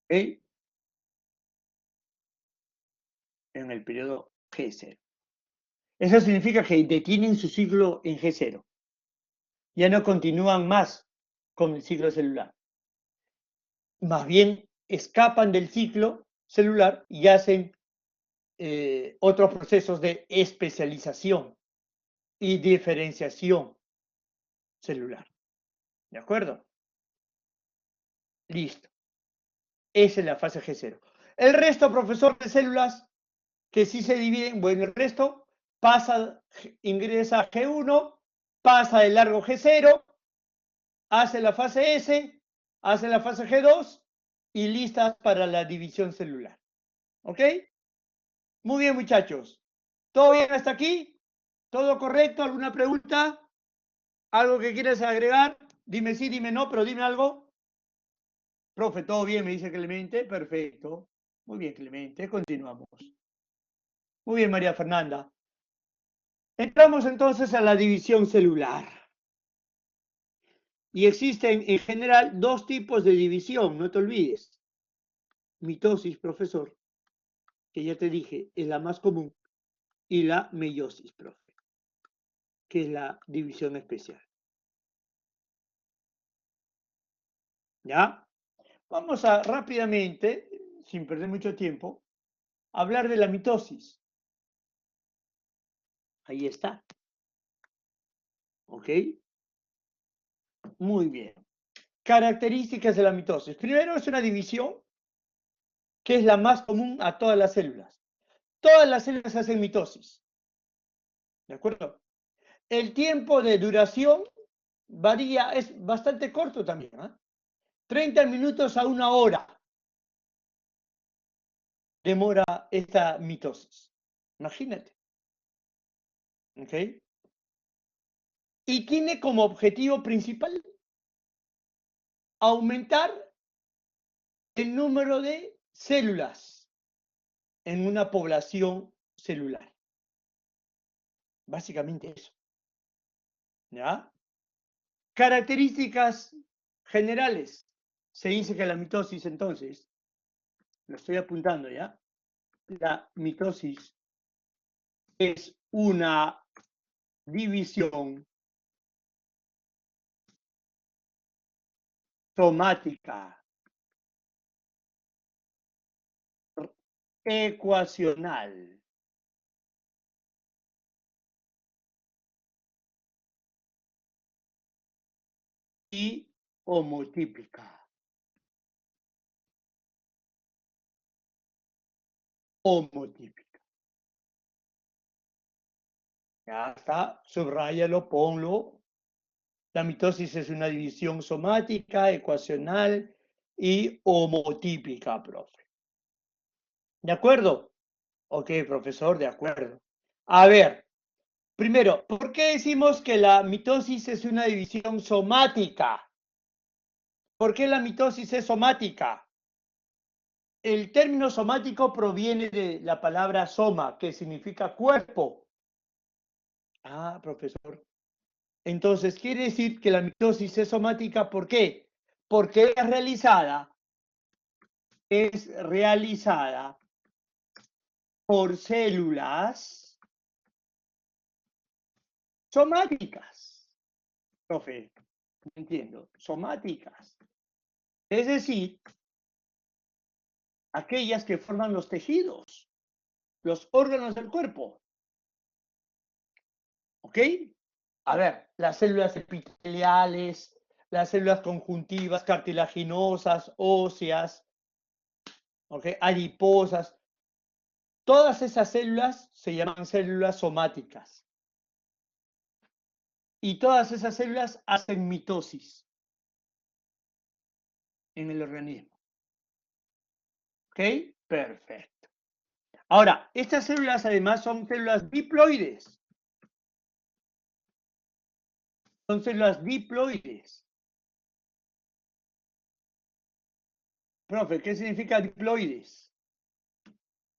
¿Ok? En el periodo G0. Eso significa que detienen su ciclo en G0. Ya no continúan más con el ciclo celular. Más bien escapan del ciclo celular y hacen otros procesos de especialización y diferenciación celular. ¿De acuerdo? Listo. Esa es la fase G0. El resto, profesor, de células que sí se dividen, bueno, el resto ingresa a G1, pasa de largo G0, hace la fase S, hace la fase G2 y listas para la división celular. ¿Ok? Muy bien, muchachos. ¿Todo bien hasta aquí? ¿Todo correcto? ¿Alguna pregunta? ¿Algo que quieras agregar? Dime sí, dime no, pero dime algo. Profe, todo bien, me dice Clemente. Perfecto. Muy bien, Clemente. Continuamos. Muy bien, María Fernanda. Entramos entonces a la división celular. Y existen en general dos tipos de división, no te olvides. Mitosis, profesor, que ya te dije, es la más común, y la meiosis, profe, que es la división especial. ¿Ya? Vamos a rápidamente, sin perder mucho tiempo, hablar de la mitosis. Ahí está. ¿Ok? Muy bien. Características de la mitosis. Primero, es una división que es la más común a todas las células. Todas las células hacen mitosis. ¿De acuerdo? El tiempo de duración varía, es bastante corto también. 30 minutos a 1 hora demora esta mitosis. Imagínate. ¿Ok? Y tiene como objetivo principal aumentar el número de células en una población celular. Básicamente eso. ¿Ya? Características generales. Se dice que la mitosis, entonces, lo estoy apuntando ya, la mitosis es una división somática ecuacional y homotípica. Homotípica. Ya está, subráyalo, ponlo. La mitosis es una división somática, ecuacional y homotípica, profe. ¿De acuerdo? Ok, profesor, de acuerdo. A ver, primero, ¿por qué decimos que la mitosis es una división somática? ¿Por qué la mitosis es somática? El término somático proviene de la palabra soma, que significa cuerpo. Ah, profesor. Entonces, quiere decir que la mitosis es somática, ¿por qué? Porque es realizada por células somáticas. Profe, no entiendo, somáticas. Es decir, aquellas que forman los tejidos, los órganos del cuerpo. ¿Ok? A ver, las células epiteliales, las células conjuntivas, cartilaginosas, óseas, ¿ok? Adiposas. Todas esas células se llaman células somáticas. Y todas esas células hacen mitosis en el organismo. ¿Ok? Perfecto. Ahora, estas células además son células diploides. Son células diploides. Profe, ¿qué significa diploides?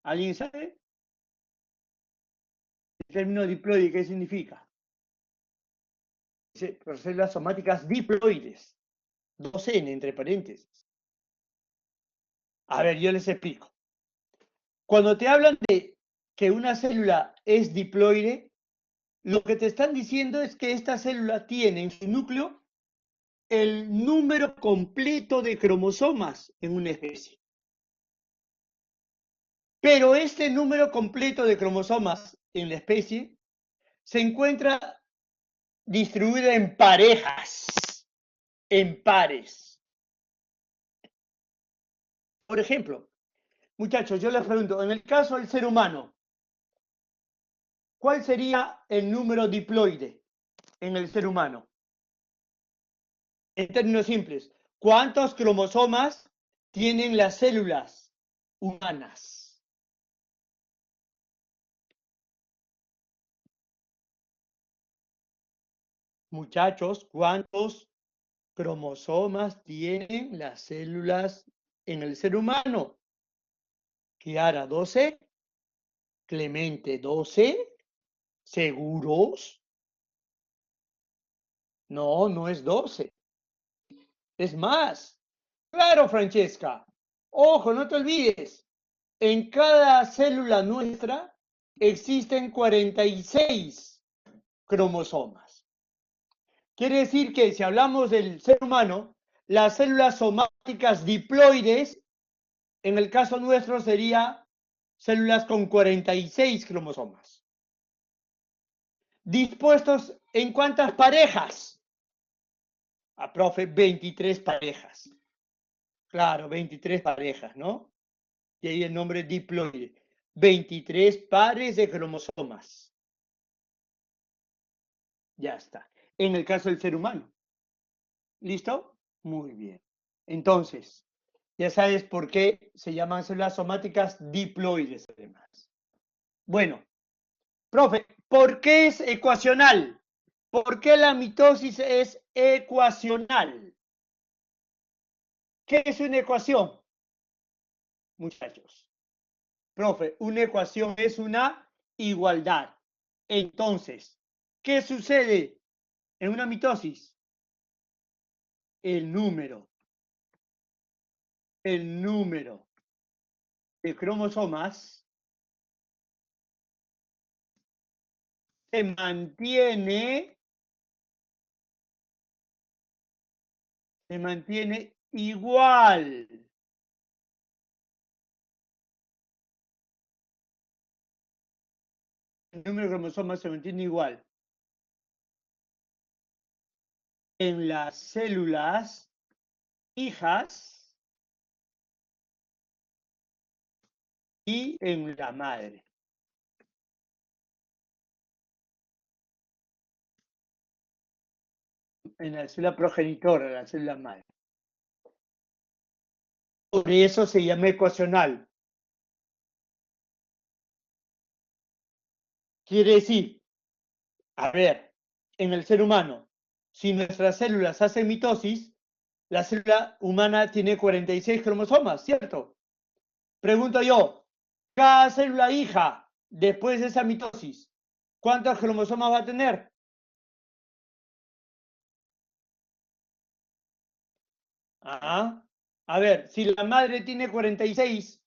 ¿Alguien sabe? El término diploide, ¿qué significa? Células somáticas diploides. 2N entre paréntesis. A ver, yo les explico. Cuando te hablan de que una célula es diploide, lo que te están diciendo es que esta célula tiene en su núcleo el número completo de cromosomas en una especie. Pero este número completo de cromosomas en la especie se encuentra distribuido en parejas, en pares. Por ejemplo, muchachos, yo les pregunto, en el caso del ser humano, ¿cuál sería el número diploide en el ser humano? En términos simples, ¿cuántos cromosomas tienen las células humanas? Muchachos, ¿cuántos cromosomas tienen las células en el ser humano? Kiara, 12. Clemente, 12. ¿Seguros? No, no es 12. Es más. Claro, Francesca. Ojo, no te olvides. En cada célula nuestra existen 46 cromosomas. Quiere decir que si hablamos del ser humano, las células somáticas diploides, en el caso nuestro sería células con 46 cromosomas. ¿Dispuestos en cuántas parejas? Profe, 23 parejas. Claro, 23 parejas, ¿no? Y ahí el nombre diploide. 23 pares de cromosomas. Ya está. En el caso del ser humano. ¿Listo? Muy bien. Entonces, ya sabes por qué se llaman células somáticas diploides, además. Bueno, profe, ¿por qué es ecuacional? ¿Por qué la mitosis es ecuacional? ¿Qué es una ecuación, muchachos? Profe, una ecuación es una igualdad. Entonces, ¿qué sucede en una mitosis? El número de cromosomas se mantiene igual. El número de cromosomas se mantiene igual en las células hijas y en la madre. En la célula progenitora, la célula madre. Por eso se llama ecuacional. Quiere decir, a ver, en el ser humano, si nuestras células hacen mitosis, la célula humana tiene 46 cromosomas, ¿cierto? Pregunto yo, cada célula hija, después de esa mitosis, ¿cuántos cromosomas va a tener? A ver, si la madre tiene 46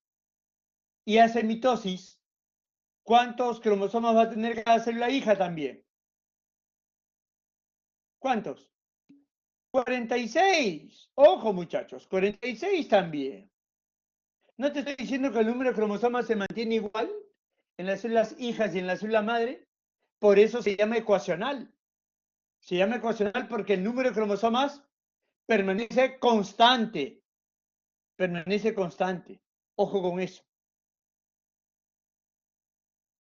y hace mitosis, ¿cuántos cromosomas va a tener cada célula hija también? ¿Cuántos? 46. Ojo, muchachos, 46 también. ¿No te estoy diciendo que el número de cromosomas se mantiene igual en las células hijas y en la célula madre? Por eso se llama ecuacional. Se llama ecuacional porque el número de cromosomas permanece constante. Permanece constante. Ojo con eso.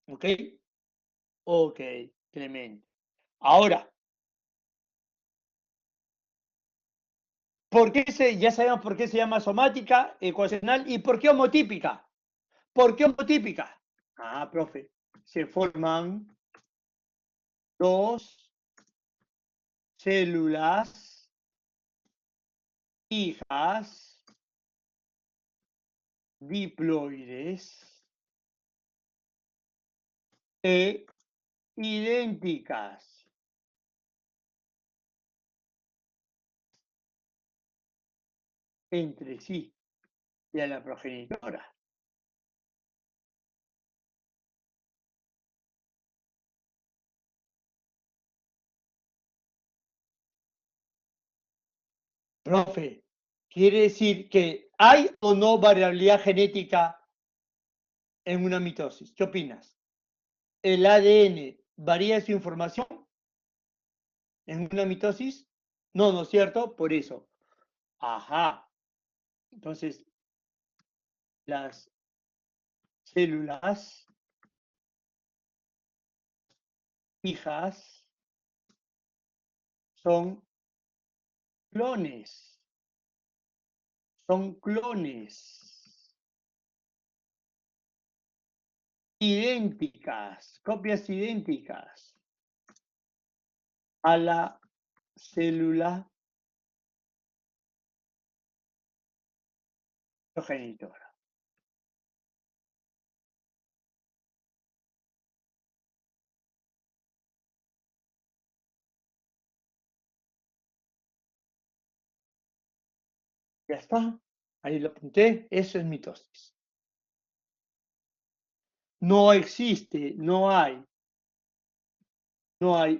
¿Ok? Ok, tremendo. Ahora, ya sabemos por qué se llama somática, ecuacional y por qué homotípica? ¿Por qué homotípica? Profe, se forman dos células hijas diploides e idénticas entre sí y a la progenitora. Profe, quiere decir que hay o no variabilidad genética en una mitosis. ¿Qué opinas? ¿El ADN varía su información en una mitosis? No, ¿no es cierto? Por eso. Ajá. Entonces, las células hijas son clones. Son clones. Idénticas, copias idénticas a la célula progenitora. Ya está. Ahí lo apunté. Eso es mitosis. No existe, no hay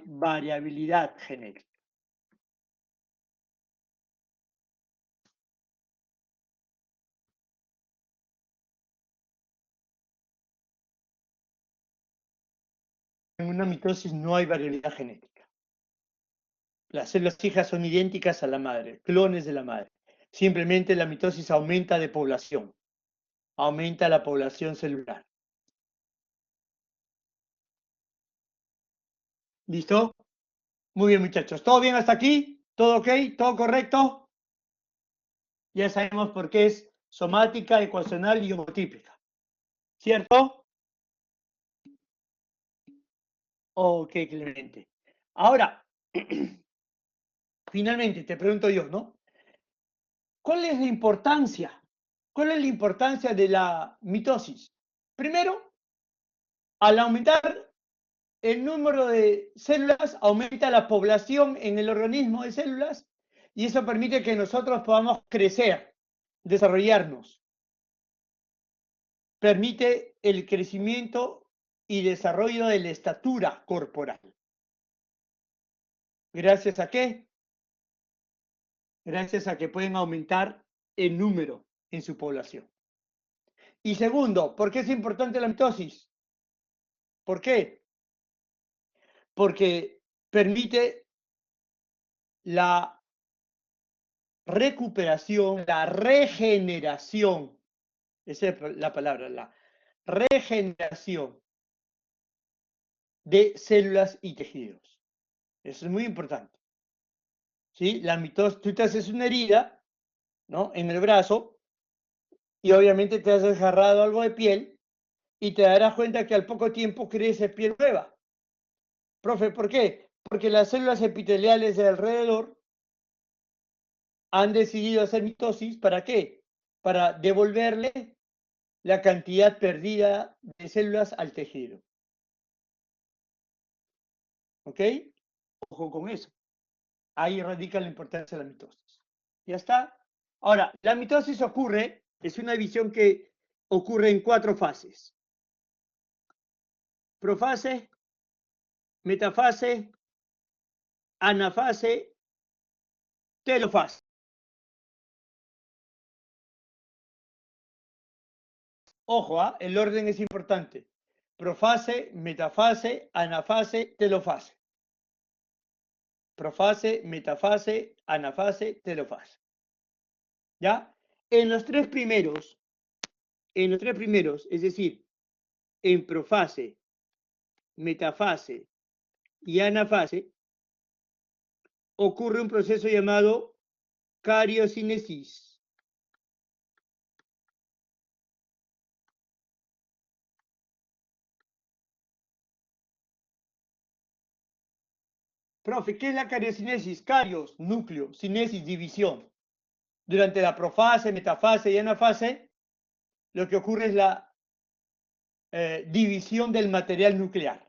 variabilidad genética. En una mitosis no hay variabilidad genética. Las células hijas son idénticas a la madre, clones de la madre. Simplemente la mitosis aumenta de población, aumenta la población celular. ¿Listo? Muy bien, muchachos. ¿Todo bien hasta aquí? ¿Todo ok? ¿Todo correcto? Ya sabemos por qué es somática, ecuacional y homotípica. ¿Cierto? Ok, Clemente. Ahora, finalmente te pregunto yo, ¿no? ¿Cuál es la importancia? ¿Cuál es la importancia de la mitosis? Primero, al aumentar el número de células, aumenta la población en el organismo de células y eso permite que nosotros podamos crecer, desarrollarnos. Permite el crecimiento y desarrollo de la estatura corporal. ¿Gracias a qué? Gracias a que pueden aumentar el número en su población. Y segundo, ¿por qué es importante la mitosis? ¿Por qué? Porque permite la recuperación, la regeneración, esa es la palabra, la regeneración de células y tejidos. Eso es muy importante. ¿Sí? La mitosis, tú te haces una herida, ¿no? En el brazo y obviamente te has desgarrado algo de piel y te darás cuenta que al poco tiempo crece piel nueva. Profe, ¿por qué? Porque las células epiteliales de alrededor han decidido hacer mitosis, ¿para qué? Para devolverle la cantidad perdida de células al tejido. ¿Ok? Ojo con eso. Ahí radica la importancia de la mitosis. ¿Ya está? Ahora, la mitosis ocurre, es una división que ocurre en 4 fases. Profase, metafase, anafase, telofase. Ojo, el orden es importante. Profase, metafase, anafase, telofase. Profase, metafase, anafase, telofase. ¿Ya? En los tres primeros, es decir, en profase, metafase y anafase, ocurre un proceso llamado cariocinesis. Profe, ¿qué es la cariocinesis? Carios, núcleo, cinesis, división. Durante la profase, metafase y anafase, lo que ocurre es la división del material nuclear.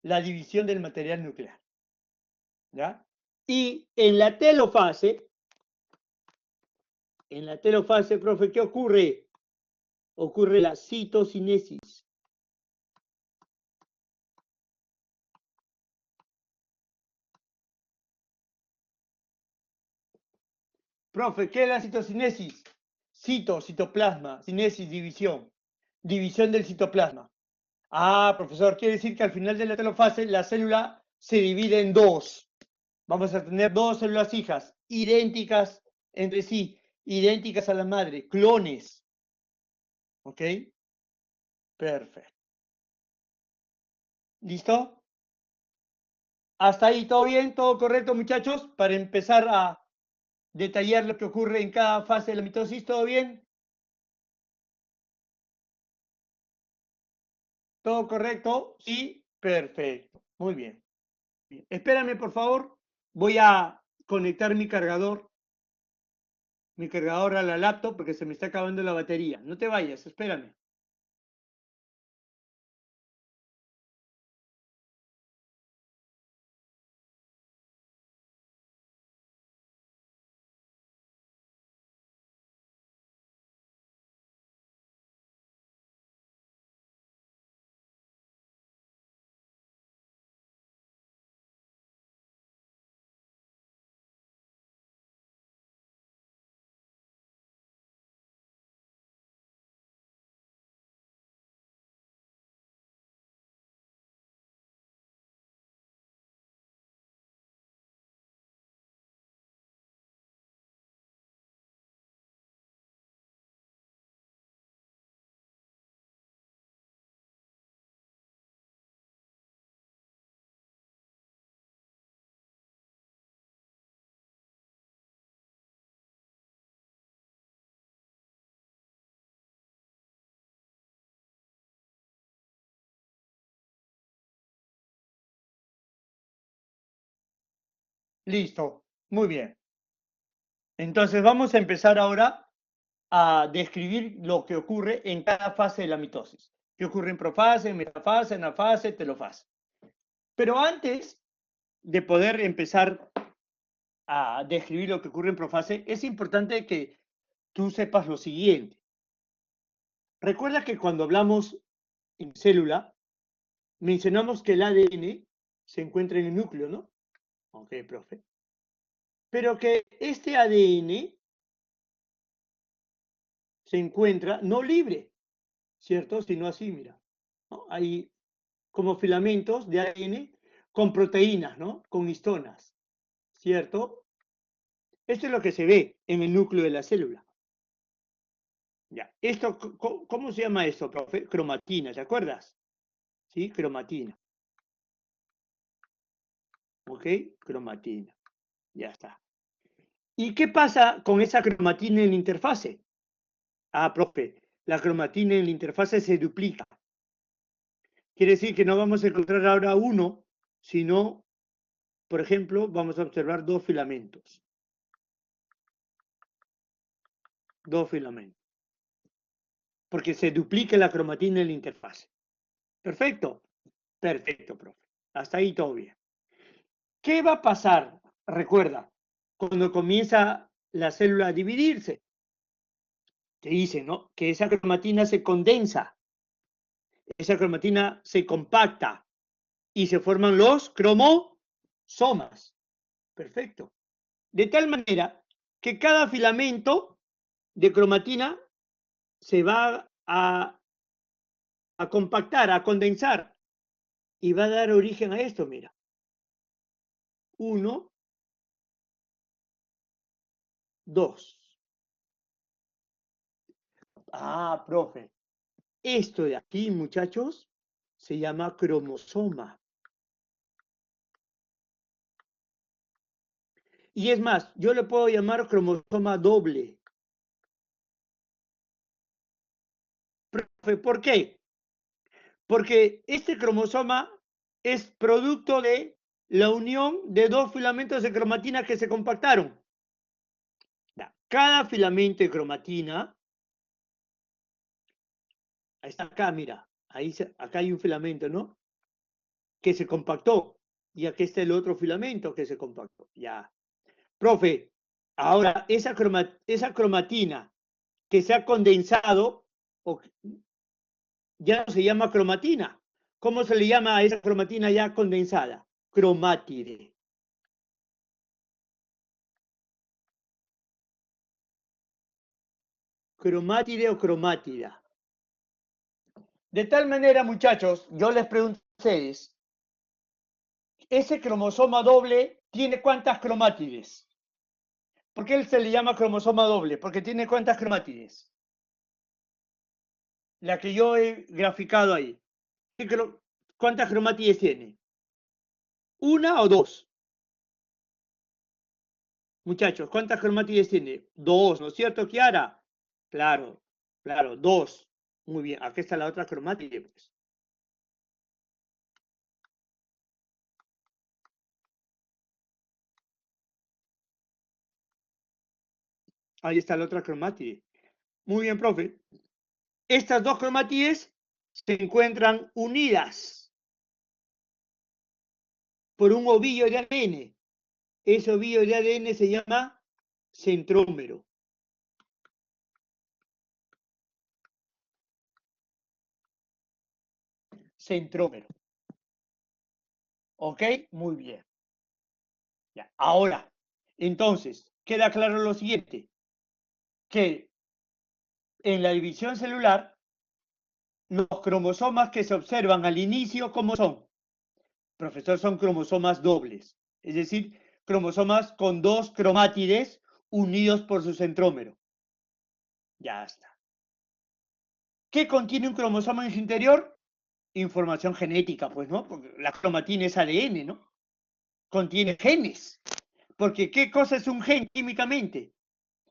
La división del material nuclear. ¿Ya? Y en la telofase, profe, ¿qué ocurre? Ocurre la citocinesis. Profe, ¿qué es la citocinesis? Citoplasma, cinesis, división. División del citoplasma. Ah, profesor, quiere decir que al final de la telofase la célula se divide en dos. Vamos a tener dos células hijas, idénticas entre sí, idénticas a la madre, clones. ¿Ok? Perfecto. ¿Listo? ¿Hasta ahí todo bien? ¿Todo correcto, muchachos? Para empezar a detallar lo que ocurre en cada fase de la mitosis, ¿todo bien? ¿Todo correcto? Sí, perfecto. Muy bien. Espérame, por favor. Voy a conectar mi cargador a la laptop porque se me está acabando la batería. No te vayas, espérame. Listo, muy bien. Entonces vamos a empezar ahora a describir lo que ocurre en cada fase de la mitosis. ¿Qué ocurre en profase, en metafase, anafase, telofase? Pero antes de poder empezar a describir lo que ocurre en profase, es importante que tú sepas lo siguiente. Recuerda que cuando hablamos en célula, mencionamos que el ADN se encuentra en el núcleo, ¿no? Ok, profe. Pero que este ADN se encuentra no libre, ¿cierto? Sino así, mira, ¿no? Hay como filamentos de ADN con proteínas, ¿no? Con histonas, ¿cierto? Esto es lo que se ve en el núcleo de la célula. Ya. Esto, ¿cómo se llama esto, profe? Cromatina, ¿te acuerdas? ¿Sí? Cromatina. ¿Ok? Cromatina. Ya está. ¿Y qué pasa con esa cromatina en la interfase? Ah, profe, la cromatina en la interfase se duplica. Quiere decir que no vamos a encontrar ahora uno, sino, por ejemplo, vamos a observar dos filamentos. Dos filamentos. Porque se duplica la cromatina en la interfase. ¿Perfecto? Perfecto, profe. Hasta ahí todo bien. ¿Qué va a pasar? Recuerda, cuando comienza la célula a dividirse, te dicen, ¿no? Que esa cromatina se condensa, esa cromatina se compacta y se forman los cromosomas. Perfecto. De tal manera que cada filamento de cromatina se va a compactar, a condensar y va a dar origen a esto, mira. Uno, dos. Ah, profe. Esto de aquí, muchachos, se llama cromosoma. Y es más, yo le puedo llamar cromosoma doble. Profe, ¿por qué? Porque este cromosoma es producto de la unión de dos filamentos de cromatina que se compactaron. Cada filamento de cromatina, está acá, mira, ahí acá hay un filamento, ¿no? Que se compactó. Y aquí está el otro filamento que se compactó. Ya. Profe, ahora esa cromatina que se ha condensado, ya no se llama cromatina. ¿Cómo se le llama a esa cromatina ya condensada? Cromátide. Cromátide o cromátida. De tal manera, muchachos, yo les pregunto a ustedes, ¿ese cromosoma doble tiene cuántas cromátides? ¿Por qué él se le llama cromosoma doble? Porque tiene cuántas cromátides. La que yo he graficado ahí. ¿Cuántas cromátides tiene? ¿Una o dos? Muchachos, ¿cuántas cromátides tiene? Dos, ¿no es cierto, Kiara? Claro, claro, dos. Muy bien, aquí está la otra cromátide, pues. Ahí está la otra cromátide. Muy bien, profe. Estas dos cromátides se encuentran unidas por un ovillo de ADN. Ese ovillo de ADN se llama centrómero. Centrómero. ¿Ok? Muy bien. Ya. Ahora, entonces, queda claro lo siguiente, que en la división celular, los cromosomas que se observan al inicio, ¿cómo son? Profesor, son cromosomas dobles, es decir, cromosomas con dos cromátides unidos por su centrómero. Ya está. ¿Qué contiene un cromosoma en su interior? Información genética, pues, ¿no? Porque la cromatina es ADN, ¿no? Contiene genes. Porque ¿qué cosa es un gen químicamente?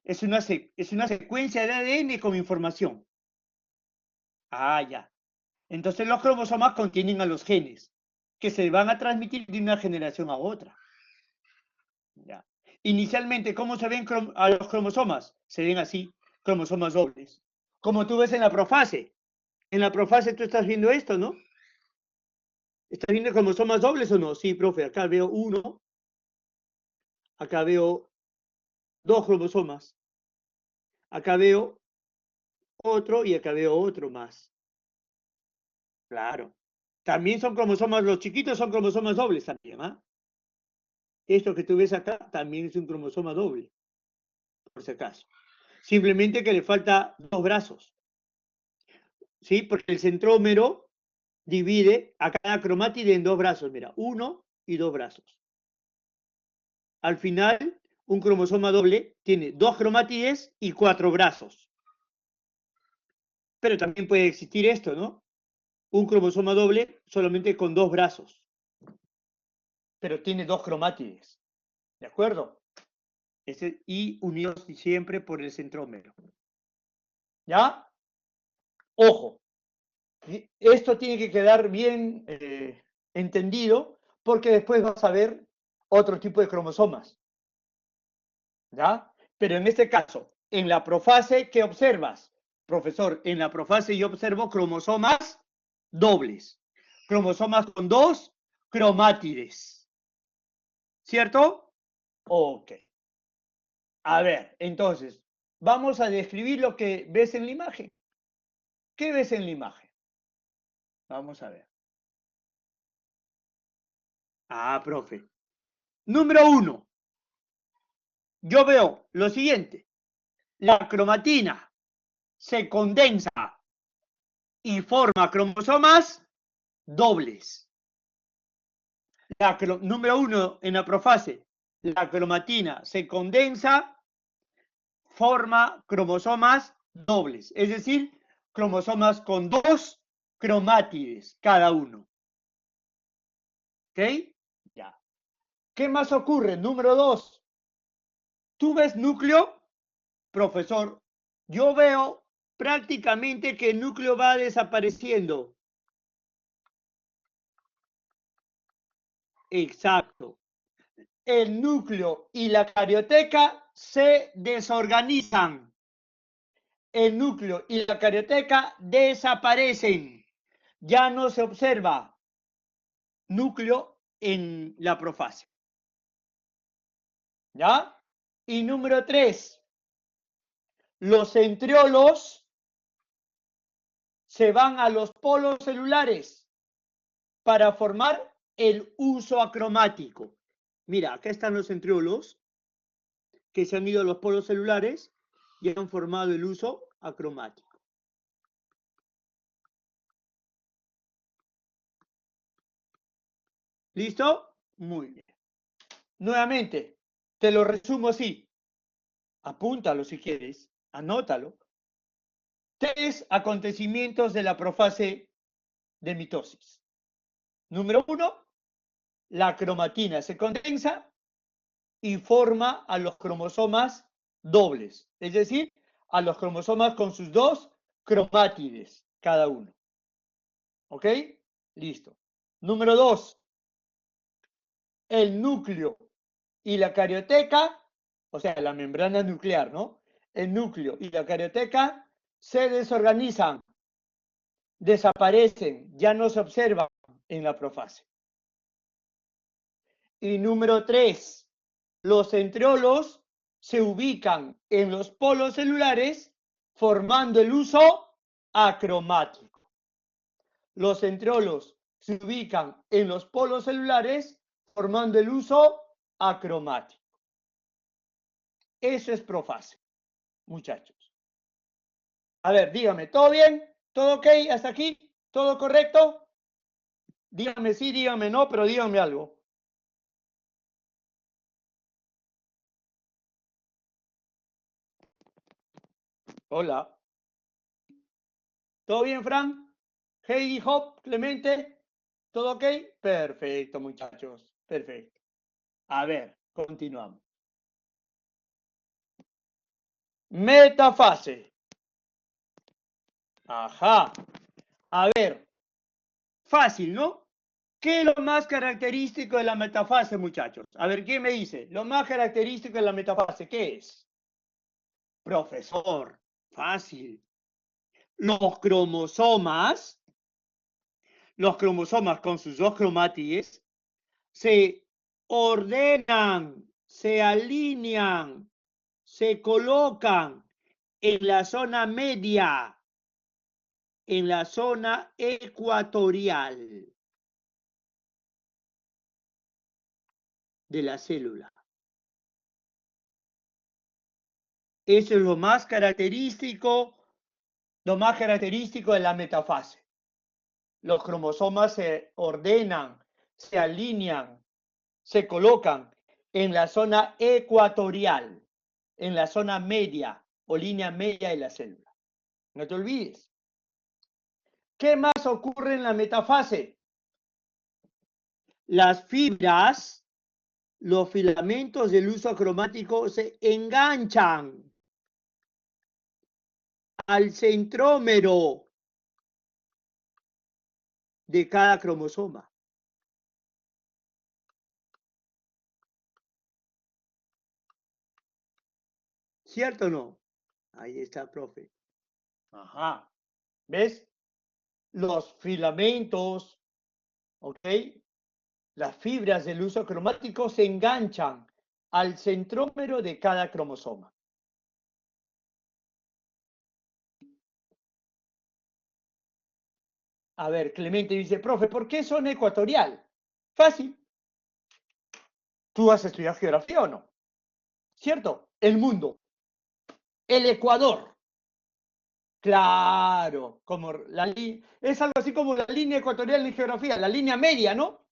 Es una secuencia de ADN con información. Ah, ya. Entonces los cromosomas contienen a los genes, que se van a transmitir de una generación a otra. Ya. Inicialmente, ¿cómo se ven a los cromosomas? Se ven así, cromosomas dobles. Como tú ves en la profase. En la profase tú estás viendo esto, ¿no? ¿Estás viendo cromosomas dobles o no? Sí, profe, acá veo uno, acá veo dos cromosomas, acá veo otro y acá veo otro más. Claro. También son cromosomas, los chiquitos son cromosomas dobles también, ¿ah? Esto que tú ves acá también es un cromosoma doble, por si acaso. Simplemente que le falta dos brazos, ¿sí? Porque el centrómero divide a cada cromátide en dos brazos, mira, uno y dos brazos. Al final, un cromosoma doble tiene dos cromátides y cuatro brazos. Pero también puede existir esto, ¿no? Un cromosoma doble solamente con dos brazos, pero tiene dos cromátides, ¿de acuerdo? Y unidos siempre por el centrómero. ¿Ya? Ojo, esto tiene que quedar bien entendido porque después vas a ver otro tipo de cromosomas. ¿Ya? Pero en este caso, en la profase, ¿qué observas? Profesor, en la profase yo observo cromosomas dobles, cromosomas con dos cromátides, ¿cierto? Ok. A ver, entonces, vamos a describir lo que ves en la imagen. ¿Qué ves en la imagen? Vamos a ver. Ah, profe. Número uno, yo veo lo siguiente. La cromatina se condensa y forma cromosomas dobles. Número uno en la profase, la cromatina se condensa, forma cromosomas dobles, es decir, cromosomas con dos cromátides cada uno. ¿Ok? Ya. ¿Qué más ocurre? Número dos. ¿Tú ves núcleo? Profesor, yo veo prácticamente que el núcleo va desapareciendo. Exacto. El núcleo y la carioteca se desorganizan. El núcleo y la carioteca desaparecen. Ya no se observa núcleo en la profase. ¿Ya? Y número 3, los centriolos se van a los polos celulares para formar el uso acromático. Mira, acá están los centriolos que se han ido a los polos celulares y han formado el uso acromático. ¿Listo? Muy bien. Nuevamente, te lo resumo así. Apúntalo si quieres, anótalo. 3 acontecimientos de la profase de mitosis. Número 1, la cromatina se condensa y forma a los cromosomas dobles, es decir, a los cromosomas con sus dos cromátides cada uno. ¿Ok? Listo. Número 2, el núcleo y la carioteca, o sea, la membrana nuclear, ¿no? El núcleo y la carioteca se desorganizan, desaparecen, ya no se observan en la profase. Y número 3, los centriolos se ubican en los polos celulares formando el uso acromático. Los centriolos se ubican en los polos celulares formando el uso acromático. Eso es profase, muchachos. A ver, dígame, ¿todo bien? ¿Todo ok hasta aquí? ¿Todo correcto? Dígame sí, dígame no, pero dígame algo. Hola. ¿Todo bien, Fran? Heidi, Hop, Clemente, ¿todo ok? Perfecto, muchachos, perfecto. A ver, continuamos. Metafase. Ajá. A ver, fácil, ¿no? ¿Qué es lo más característico de la metafase, muchachos? A ver, ¿quién me dice? Lo más característico de la metafase, ¿qué es? Profesor, fácil. Los cromosomas con sus dos cromátides se ordenan, se alinean, se colocan en la zona media, en la zona ecuatorial de la célula. Eso es lo más característico de la metafase. Los cromosomas se ordenan, se alinean, se colocan en la zona ecuatorial, en la zona media o línea media de la célula. No te olvides. ¿Qué más ocurre en la metafase? Las fibras, los filamentos del uso cromático se enganchan al centrómero de cada cromosoma. ¿Cierto o no? Ahí está, profe. Ajá. ¿Ves? Los filamentos, ¿ok? Las fibras del uso cromático se enganchan al centrómero de cada cromosoma. A ver, Clemente dice, profe, ¿por qué zona ecuatorial? Fácil. ¿Tú has estudiado geografía o no? ¿Cierto? El mundo. El Ecuador. Claro, como es algo así como la línea ecuatorial en geografía, la línea media, ¿no?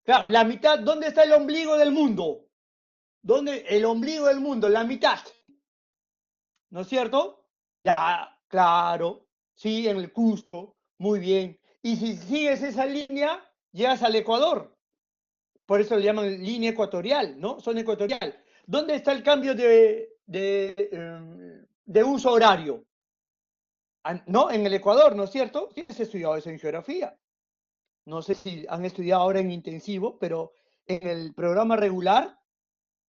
Claro, la mitad, ¿dónde está el ombligo del mundo? ¿Dónde? El ombligo del mundo, la mitad. ¿No es cierto? Ya, claro. Sí, en el Cusco. Muy bien. Y si sigues esa línea, llegas al Ecuador. Por eso le llaman línea ecuatorial, ¿no? Zona ecuatorial. ¿Dónde está el cambio de uso horario? No, en el Ecuador, ¿no es cierto? Sí, has estudiado eso en geografía. No sé si han estudiado ahora en intensivo, pero en el programa regular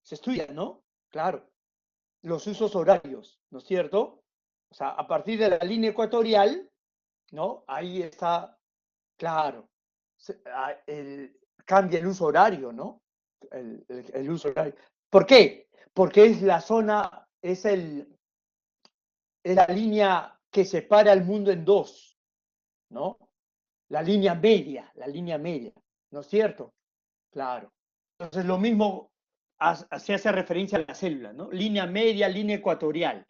se estudia, ¿no? Claro, los usos horarios, ¿no es cierto? O sea, a partir de la línea ecuatorial, ¿no? Ahí está, claro, cambia el uso horario, ¿no? El uso horario. ¿Por qué? Porque es la zona, es la línea que separa el mundo en dos, ¿no? La línea media, ¿no es cierto? Claro. Entonces lo mismo se hace referencia a la célula, ¿no? Línea media, línea ecuatorial.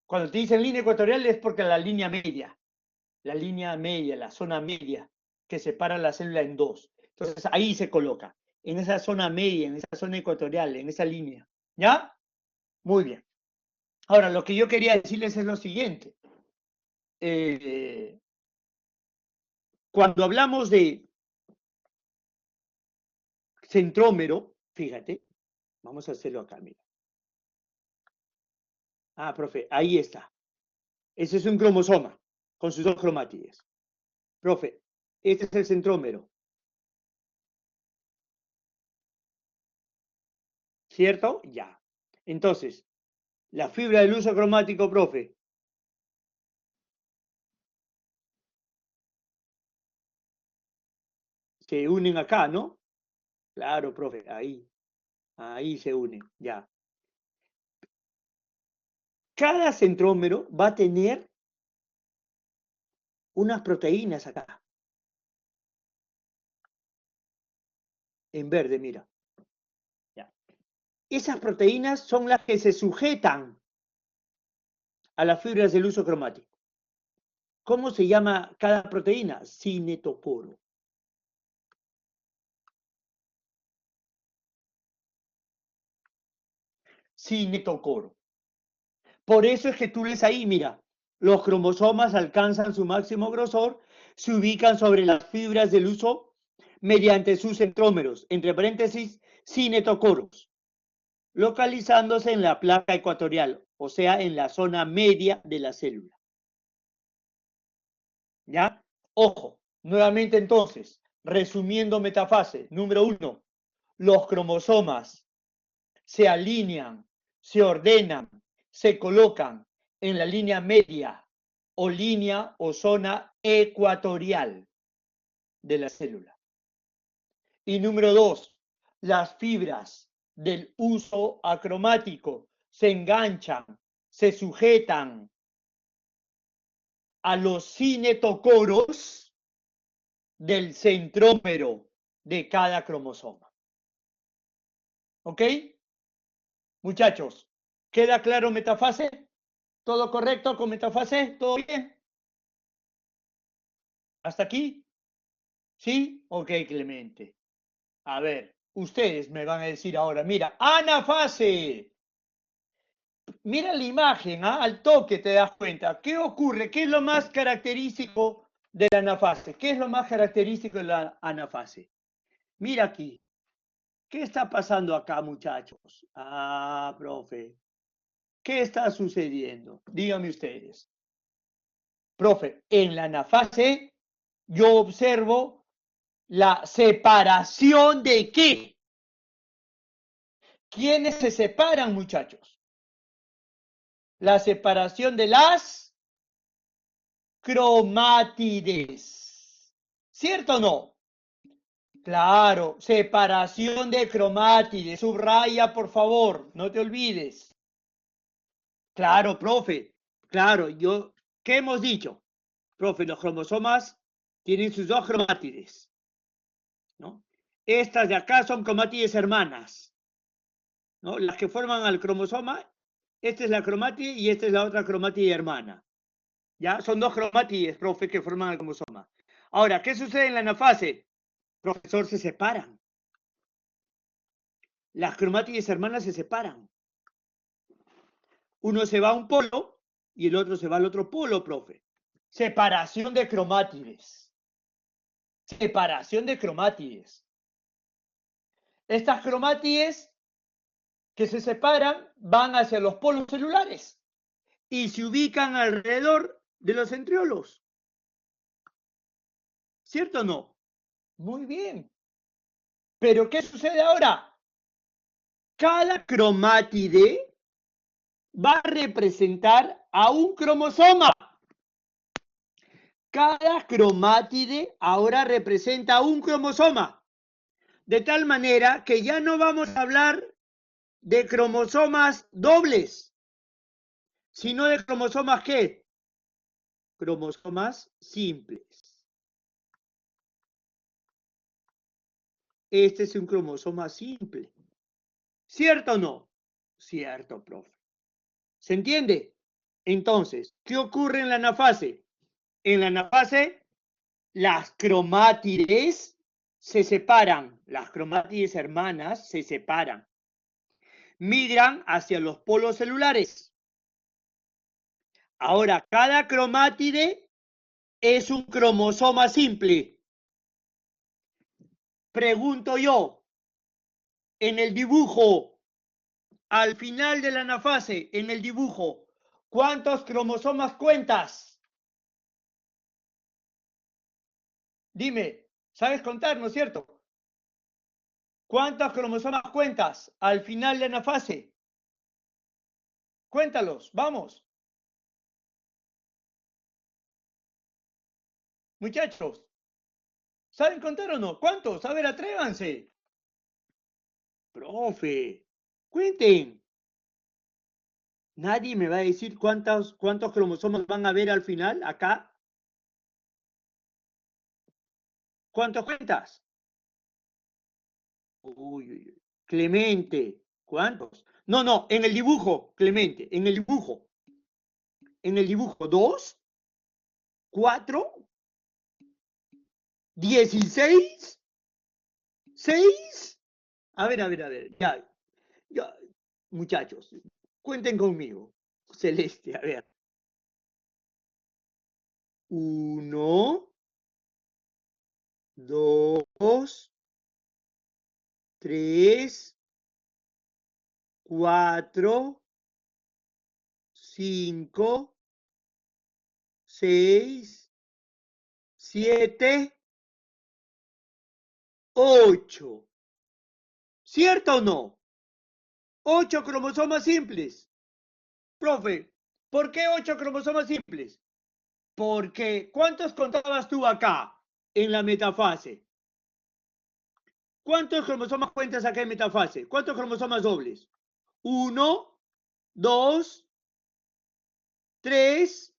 Cuando te dicen línea ecuatorial es porque la línea media, la zona media, que separa la célula en dos. Entonces ahí se coloca, en esa zona media, en esa zona ecuatorial, en esa línea. ¿Ya? Muy bien. Ahora, lo que yo quería decirles es lo siguiente. Cuando hablamos de centrómero, fíjate, vamos a hacerlo acá, mira. Ah, profe, ahí está. Ese es un cromosoma con sus dos cromátides. Profe, este es el centrómero. ¿Cierto? Ya. Entonces, la fibra del uso cromático, profe. Se unen acá, ¿no? Claro, profe, ahí. Ahí se unen, ya. Cada centrómero va a tener unas proteínas acá. En verde, mira. Ya. Esas proteínas son las que se sujetan a las fibras del uso cromático. ¿Cómo se llama cada proteína? Cinetocoro. Cinetocoro. Por eso es que tú ves ahí, mira, los cromosomas alcanzan su máximo grosor, se ubican sobre las fibras del uso mediante sus centrómeros, entre paréntesis, cinetocoros, localizándose en la placa ecuatorial, o sea, en la zona media de la célula. ¿Ya? Ojo, nuevamente entonces, Resumiendo metafase, número 1, los cromosomas se alinean, se ordenan, se colocan en la línea media o línea o zona ecuatorial de la célula. Y número 2, las fibras del uso acromático se enganchan, se sujetan a los cinetocoros del centrómero de cada cromosoma. ¿Ok? Muchachos, ¿queda claro metafase? ¿Todo correcto con metafase? ¿Todo bien? ¿Hasta aquí? ¿Sí? Ok, Clemente. A ver, ustedes me van a decir ahora, mira, anafase. Mira la imagen, ¿ah? Al toque te das cuenta. ¿Qué ocurre? ¿Qué es lo más característico de la anafase? ¿Qué es lo más característico de la anafase? Mira aquí. ¿Qué está pasando acá, muchachos? Ah, profe. ¿Qué está sucediendo? Díganme ustedes. Profe, en la anafase yo observo la separación de qué. ¿Quiénes se separan, muchachos? La separación de las cromátides. ¿Cierto o no? Claro, separación de cromátides. Subraya, por favor, no te olvides. Claro, profe. Claro, ¿qué hemos dicho? Profe, los cromosomas tienen sus dos cromátides, ¿no? Estas de acá son cromátides hermanas, ¿no? Las que forman al cromosoma, esta es la cromátide y esta es la otra cromátide hermana. ¿Ya? Son dos cromátides, profe, que forman el cromosoma. Ahora, ¿qué sucede en la anafase? Profesor, se separan. Las cromátides hermanas se separan. Uno se va a un polo y el otro se va al otro polo, profe. Separación de cromátides. Separación de cromátides. Estas cromátides que se separan van hacia los polos celulares y se ubican alrededor de los centriolos. ¿Cierto o no? Muy bien. Pero ¿qué sucede ahora? Cada cromátide va a representar a un cromosoma. Cada cromátide ahora representa un cromosoma. De tal manera que ya no vamos a hablar de cromosomas dobles, sino de cromosomas ¿qué? Cromosomas simples. Este es un cromosoma simple. ¿Cierto o no? Cierto, profe. ¿Se entiende? Entonces, ¿qué ocurre en la anafase? En la anafase, las cromátides se separan, las cromátides hermanas se separan, migran hacia los polos celulares. Ahora, cada cromátide es un cromosoma simple. Pregunto yo, en el dibujo, al final de la anafase, en el dibujo, ¿cuántos cromosomas cuentas? Dime, ¿sabes contar, no es cierto? ¿Cuántos cromosomas cuentas al final de la anafase? Cuéntalos, vamos. Muchachos, ¿saben contar o no? ¿Cuántos? A ver, atrévanse. Profe, cuenten. Nadie me va a decir cuántos cromosomas van a ver al final, acá. ¿Cuántos cuentas? Uy, uy, uy. Clemente, ¿cuántos? No, no, en el dibujo, Clemente, en el dibujo. En el dibujo, ¿dos? ¿Cuatro? ¿16? ¿Seis? A ver, ya, ya, muchachos, cuenten conmigo. Celeste, a ver. Uno, dos, tres, cuatro, cinco, seis, siete, 8. ¿Cierto o no? 8 cromosomas simples. Profe, ¿por qué 8 cromosomas simples? Porque, ¿cuántos contabas tú acá en la metafase? ¿Cuántos cromosomas cuentas acá en metafase? ¿Cuántos cromosomas dobles? 1, 2, 3,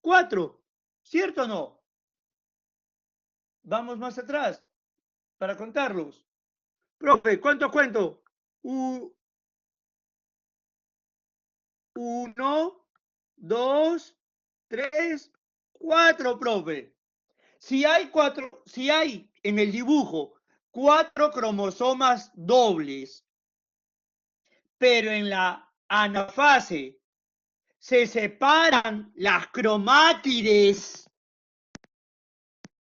4. ¿Cierto o no? Vamos más atrás para contarlos. Profe, ¿cuántos cuento? 1, 2, 3, 4, profe. Si hay en el dibujo 4 cromosomas dobles, pero en la anafase se separan las cromátides,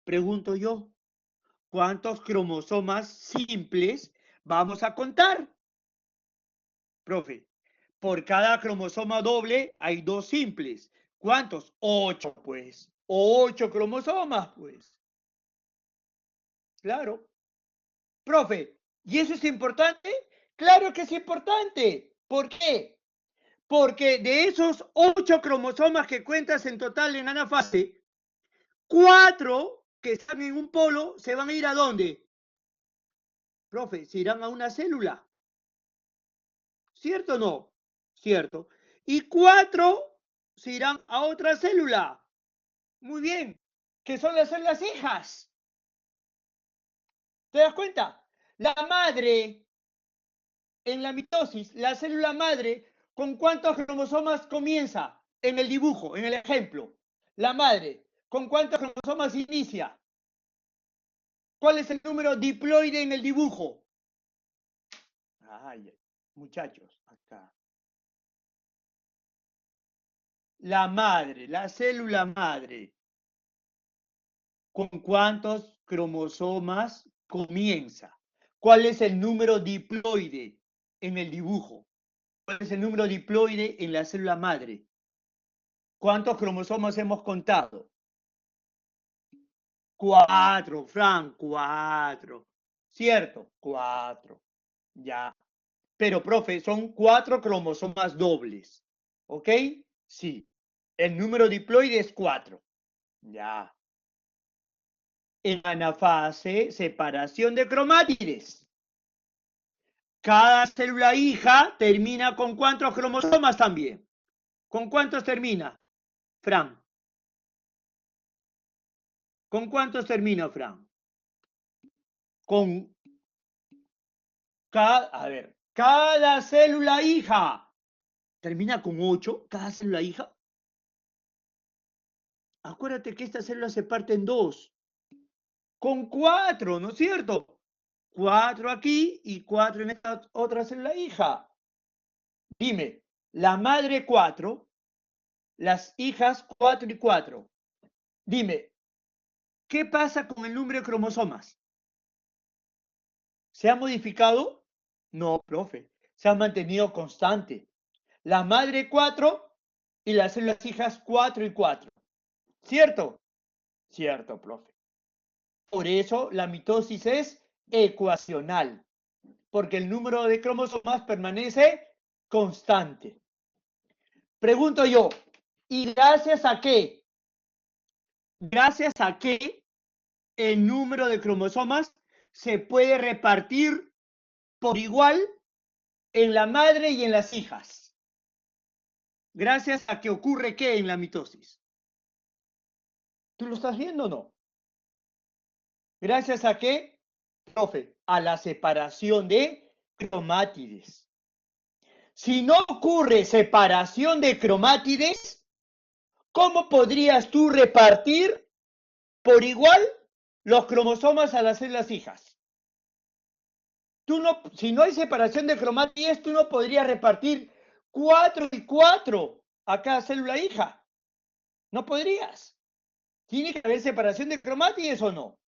pregunto yo, ¿cuántos cromosomas simples vamos a contar? Profe, por cada cromosoma doble hay 2 simples. ¿Cuántos? 8, pues. 8 cromosomas, pues. Claro. Profe, ¿y eso es importante? Claro que es importante. ¿Por qué? Porque de esos 8 cromosomas que cuentas en total en anafase, 4 que están en un polo se van a ir ¿a dónde? Profe, se irán a una célula. ¿Cierto o no? Cierto. Y 4 se irán a otra célula. Muy bien. Que son las células hijas. ¿Te das cuenta? La madre, en la mitosis, la célula madre, ¿con cuántos cromosomas comienza? En el dibujo, en el ejemplo. La madre, ¿con cuántos cromosomas inicia? ¿Cuál es el número diploide en el dibujo? Ay, muchachos, acá. La madre, la célula madre. ¿Con cuántos cromosomas comienza? ¿Cuál es el número diploide en el dibujo? ¿Cuál es el número diploide en la célula madre? ¿Cuántos cromosomas hemos contado? 4, Fran, 4. ¿Cierto? 4. Ya. Pero, profe, son 4 cromosomas dobles. ¿Ok? Sí. El número diploide es 4. Ya. En anafase, separación de cromátides. Cada célula hija termina con ¿cuántos cromosomas también? ¿Con cuántos termina, Fran? ¿Con cuántos termina, Fran? Con cada célula hija termina con 8, cada célula hija. Acuérdate que esta célula se parte en 2. Con 4, ¿no es cierto? 4 aquí y 4 en esta otra célula hija. Dime, la madre 4, las hijas 4 y 4. Dime, ¿qué pasa con el número de cromosomas? ¿Se ha modificado? No, profe, se ha mantenido constante. La madre 4 y las células hijas 4 y 4. ¿Cierto? Cierto, profe. Por eso la mitosis es ecuacional, porque el número de cromosomas permanece constante. Pregunto yo, ¿y gracias a qué? Gracias a qué el número de cromosomas se puede repartir por igual en la madre y en las hijas. Gracias a que ocurre qué en la mitosis. ¿Tú lo estás viendo o no? Gracias a qué, profe, a la separación de cromátides. Si no ocurre separación de cromátides, ¿cómo podrías tú repartir por igual los cromosomas a las células hijas? Si no hay separación de cromátides, tú no podrías repartir 4 y 4 a cada célula hija. No podrías. ¿Tiene que haber separación de cromátides o no?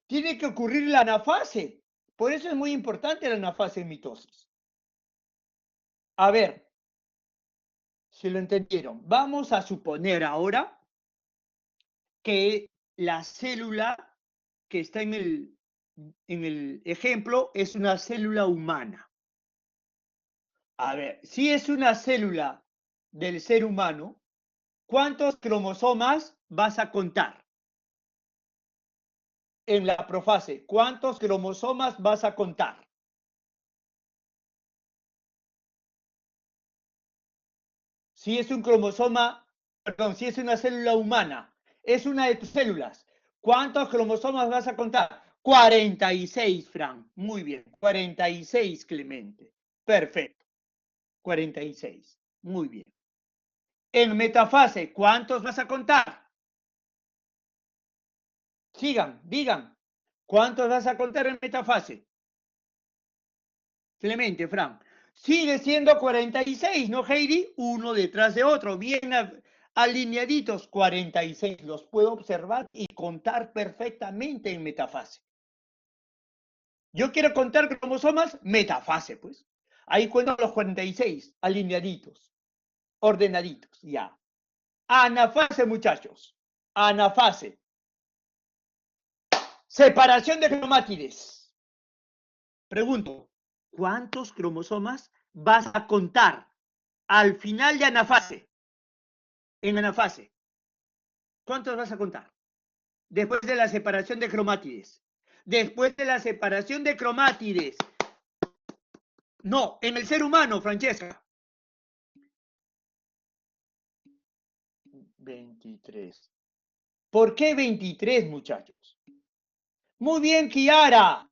Tiene que ocurrir la anafase. Por eso es muy importante la anafase en mitosis. A ver, si lo entendieron. Vamos a suponer ahora que la célula que está en el en el ejemplo, es una célula humana. A ver, si es una célula del ser humano, ¿cuántos cromosomas vas a contar? En la profase, ¿cuántos cromosomas vas a contar? Si es un cromosoma, perdón, si es una célula humana, es una de tus células, ¿cuántos cromosomas vas a contar? 46, Fran. Muy bien. 46, Clemente. Perfecto. 46. Muy bien. En metafase, ¿cuántos vas a contar? Sigan, digan. ¿Cuántos vas a contar en metafase? Clemente, Fran. Sigue siendo 46, ¿no, Heidi? Uno detrás de otro, bien alineaditos, 46. Los puedo observar y contar perfectamente en metafase. Yo quiero contar cromosomas, metafase, pues. Ahí cuento los 46, alineaditos, ordenaditos, ya. Anafase, muchachos. Anafase. Separación de cromátides. Pregunto, ¿cuántos cromosomas vas a contar al final de anafase? En anafase. ¿Cuántos vas a contar? Después de la separación de cromátides. Después de la separación de cromátides. No, en el ser humano, Francesca. 23. ¿Por qué 23, muchachos? Muy bien, Kiara.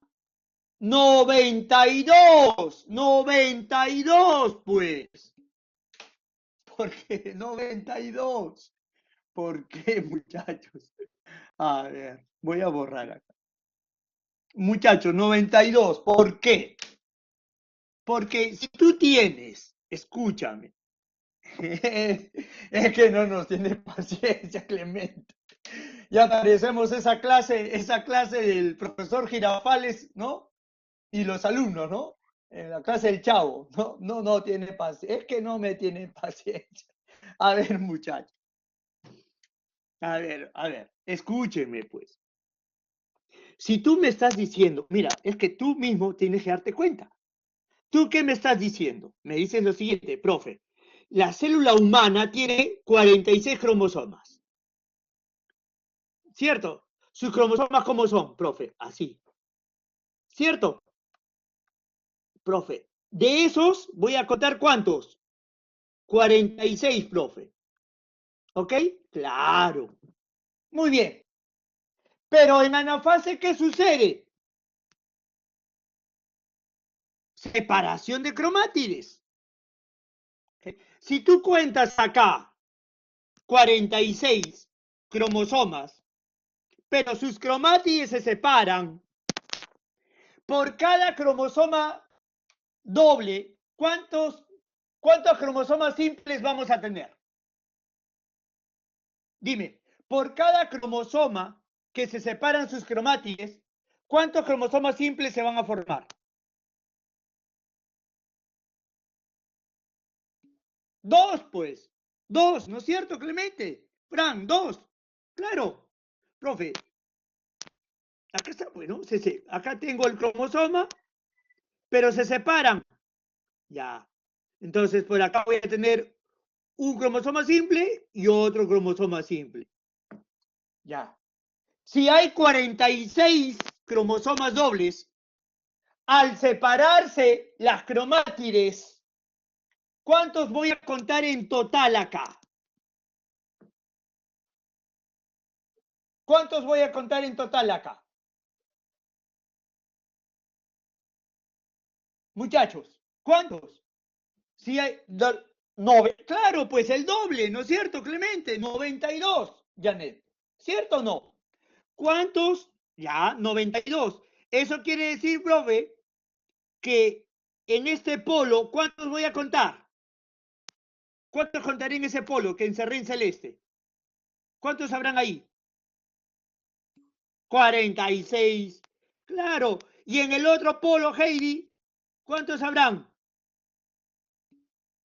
92. 92, pues. ¿Por qué 92? ¿Por qué, muchachos? A ver, voy a borrar acá. Muchachos, 92. ¿Por qué? Porque si tú tienes, escúchame, es que no nos tiene paciencia, Clemente. Ya parecemos esa clase del profesor Girafales, ¿no? Y los alumnos, ¿no? En la clase del Chavo, no tiene paciencia. Es que no me tiene paciencia. A ver, muchachos. A ver, escúcheme, pues. Si tú me estás diciendo, mira, es que tú mismo tienes que darte cuenta. ¿Tú qué me estás diciendo? Me dices lo siguiente, profe. La célula humana tiene 46 cromosomas. ¿Cierto? ¿Sus cromosomas cómo son, profe? Así. ¿Cierto? Profe. De esos voy a contar cuántos. 46, profe. ¿Ok? Claro. Muy bien. Pero en anafase, ¿qué sucede? Separación de cromátides. Si tú cuentas acá 46 cromosomas, pero sus cromátides se separan por cada cromosoma doble, ¿cuántos cromosomas simples vamos a tener? Dime, por cada cromosoma que se separan sus cromátides, ¿cuántos cromosomas simples se van a formar? Dos, pues. Dos, ¿no es cierto, Clemente? Fran, dos. Claro. Profe, acá está, bueno, acá tengo el cromosoma, pero se separan. Ya. Entonces, por acá voy a tener un cromosoma simple y otro cromosoma simple. Ya. Si hay 46 cromosomas dobles, al separarse las cromátides, ¿cuántos voy a contar en total acá? ¿Cuántos voy a contar en total acá? Muchachos, ¿cuántos? Si hay... claro, pues el doble, ¿no es cierto, Clemente? 92, Janet. ¿Cierto o no? ¿Cuántos? Ya, 92. Eso quiere decir, profe, que en este polo, ¿cuántos voy a contar? ¿Cuántos contaré en ese polo que encerré en celeste? ¿Cuántos habrán ahí? 46. Claro. Y en el otro polo, Heidi, ¿cuántos habrán?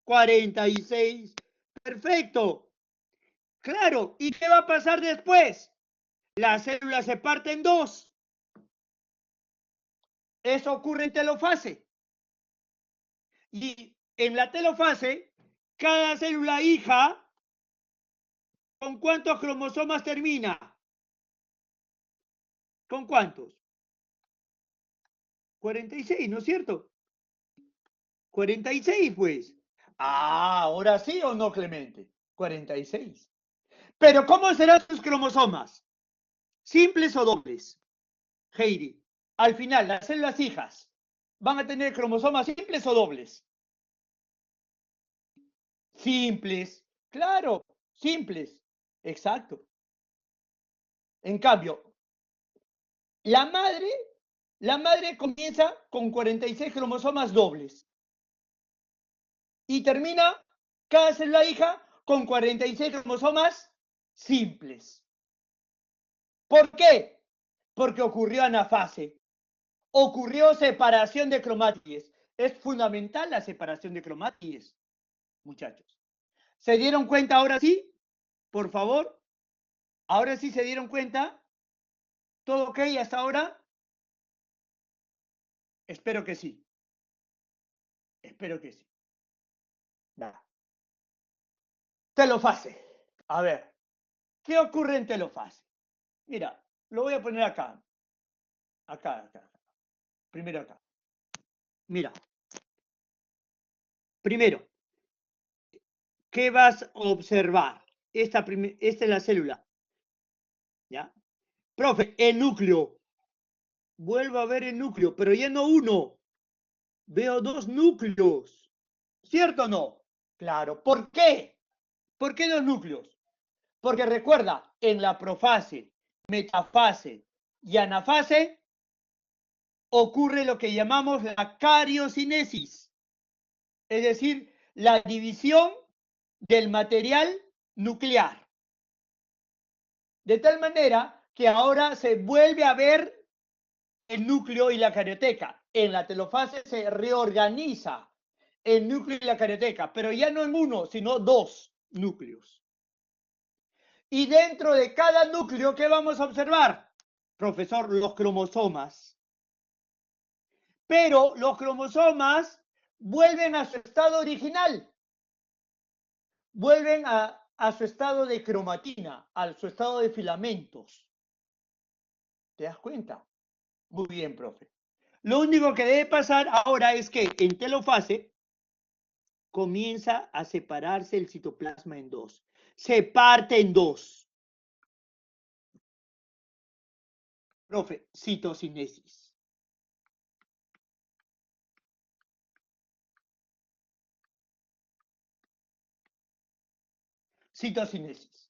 46. Perfecto. Claro. ¿Y qué va a pasar después? La célula se parte en dos. Eso ocurre en telofase. Y en la telofase, cada célula hija, ¿con cuántos cromosomas termina? ¿Con cuántos? 46, ¿no es cierto? 46, pues. Ah, ahora sí o no, Clemente. 46. Pero ¿cómo serán sus cromosomas? ¿Simples o dobles? Heidi, al final, las células hijas, ¿van a tener cromosomas simples o dobles? Simples. Claro, simples. Exacto. En cambio, la madre, la madre comienza con 46 cromosomas dobles y termina cada célula hija con 46 cromosomas simples. ¿Por qué? Porque ocurrió anafase, ocurrió separación de cromátides. Es fundamental la separación de cromátides, muchachos. ¿Se dieron cuenta ahora sí? Por favor. ¿Ahora sí se dieron cuenta? ¿Todo ok hasta ahora? Espero que sí. Espero que sí. Nada. Telofase. A ver, ¿qué ocurre en telofase? Mira, lo voy a poner acá. Acá. Primero acá. Mira. Primero, ¿qué vas a observar? Esta es la célula. ¿Ya? Profe, el núcleo. Vuelvo a ver el núcleo, pero ya no uno. Veo dos núcleos. ¿Cierto o no? Claro. ¿Por qué? ¿Por qué dos núcleos? Porque recuerda, en la profase, metafase y anafase ocurre lo que llamamos la cariocinesis, es decir, la división del material nuclear. De tal manera que ahora se vuelve a ver el núcleo y la carioteca. En la telofase se reorganiza el núcleo y la carioteca, pero ya no en uno, sino dos núcleos. Y dentro de cada núcleo, ¿qué vamos a observar? Profesor, los cromosomas. Pero los cromosomas vuelven a su estado original, vuelven a su estado de cromatina, a su estado de filamentos. ¿Te das cuenta? Muy bien, profe. Lo único que debe pasar ahora es que en telofase comienza a separarse el citoplasma en dos. Se parte en dos. Profe, citocinesis. Citocinesis.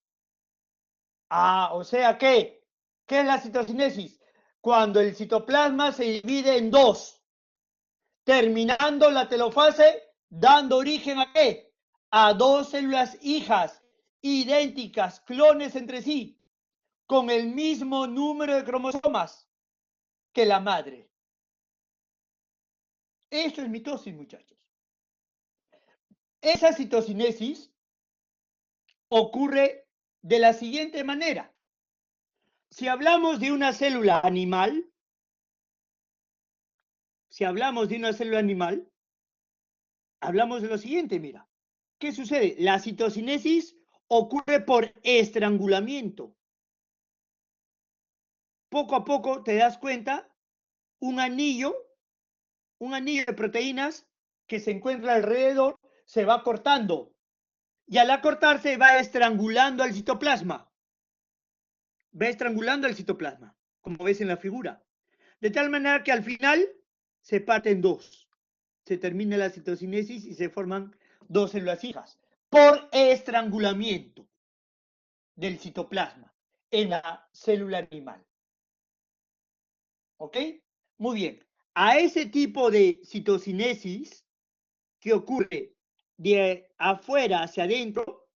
Ah, o sea que, ¿qué es la citocinesis? Cuando el citoplasma se divide en dos, terminando la telofase, dando origen a qué? A dos células hijas, idénticas, clones entre sí, con el mismo número de cromosomas que la madre. Eso es mitosis, muchachos. Esa citocinesis ocurre de la siguiente manera. Si hablamos de una célula animal, hablamos de lo siguiente, mira. ¿Qué sucede? La citocinesis ocurre por estrangulamiento. Poco a poco te das cuenta, un anillo de proteínas que se encuentra alrededor se va cortando y al acortarse va estrangulando al citoplasma. Va estrangulando al citoplasma, como ves en la figura. De tal manera que al final se parte en dos. Se termina la citocinesis y se forman dos células hijas por estrangulamiento del citoplasma en la célula animal. ¿Ok? Muy bien. A ese tipo de citocinesis que ocurre de afuera hacia adentro,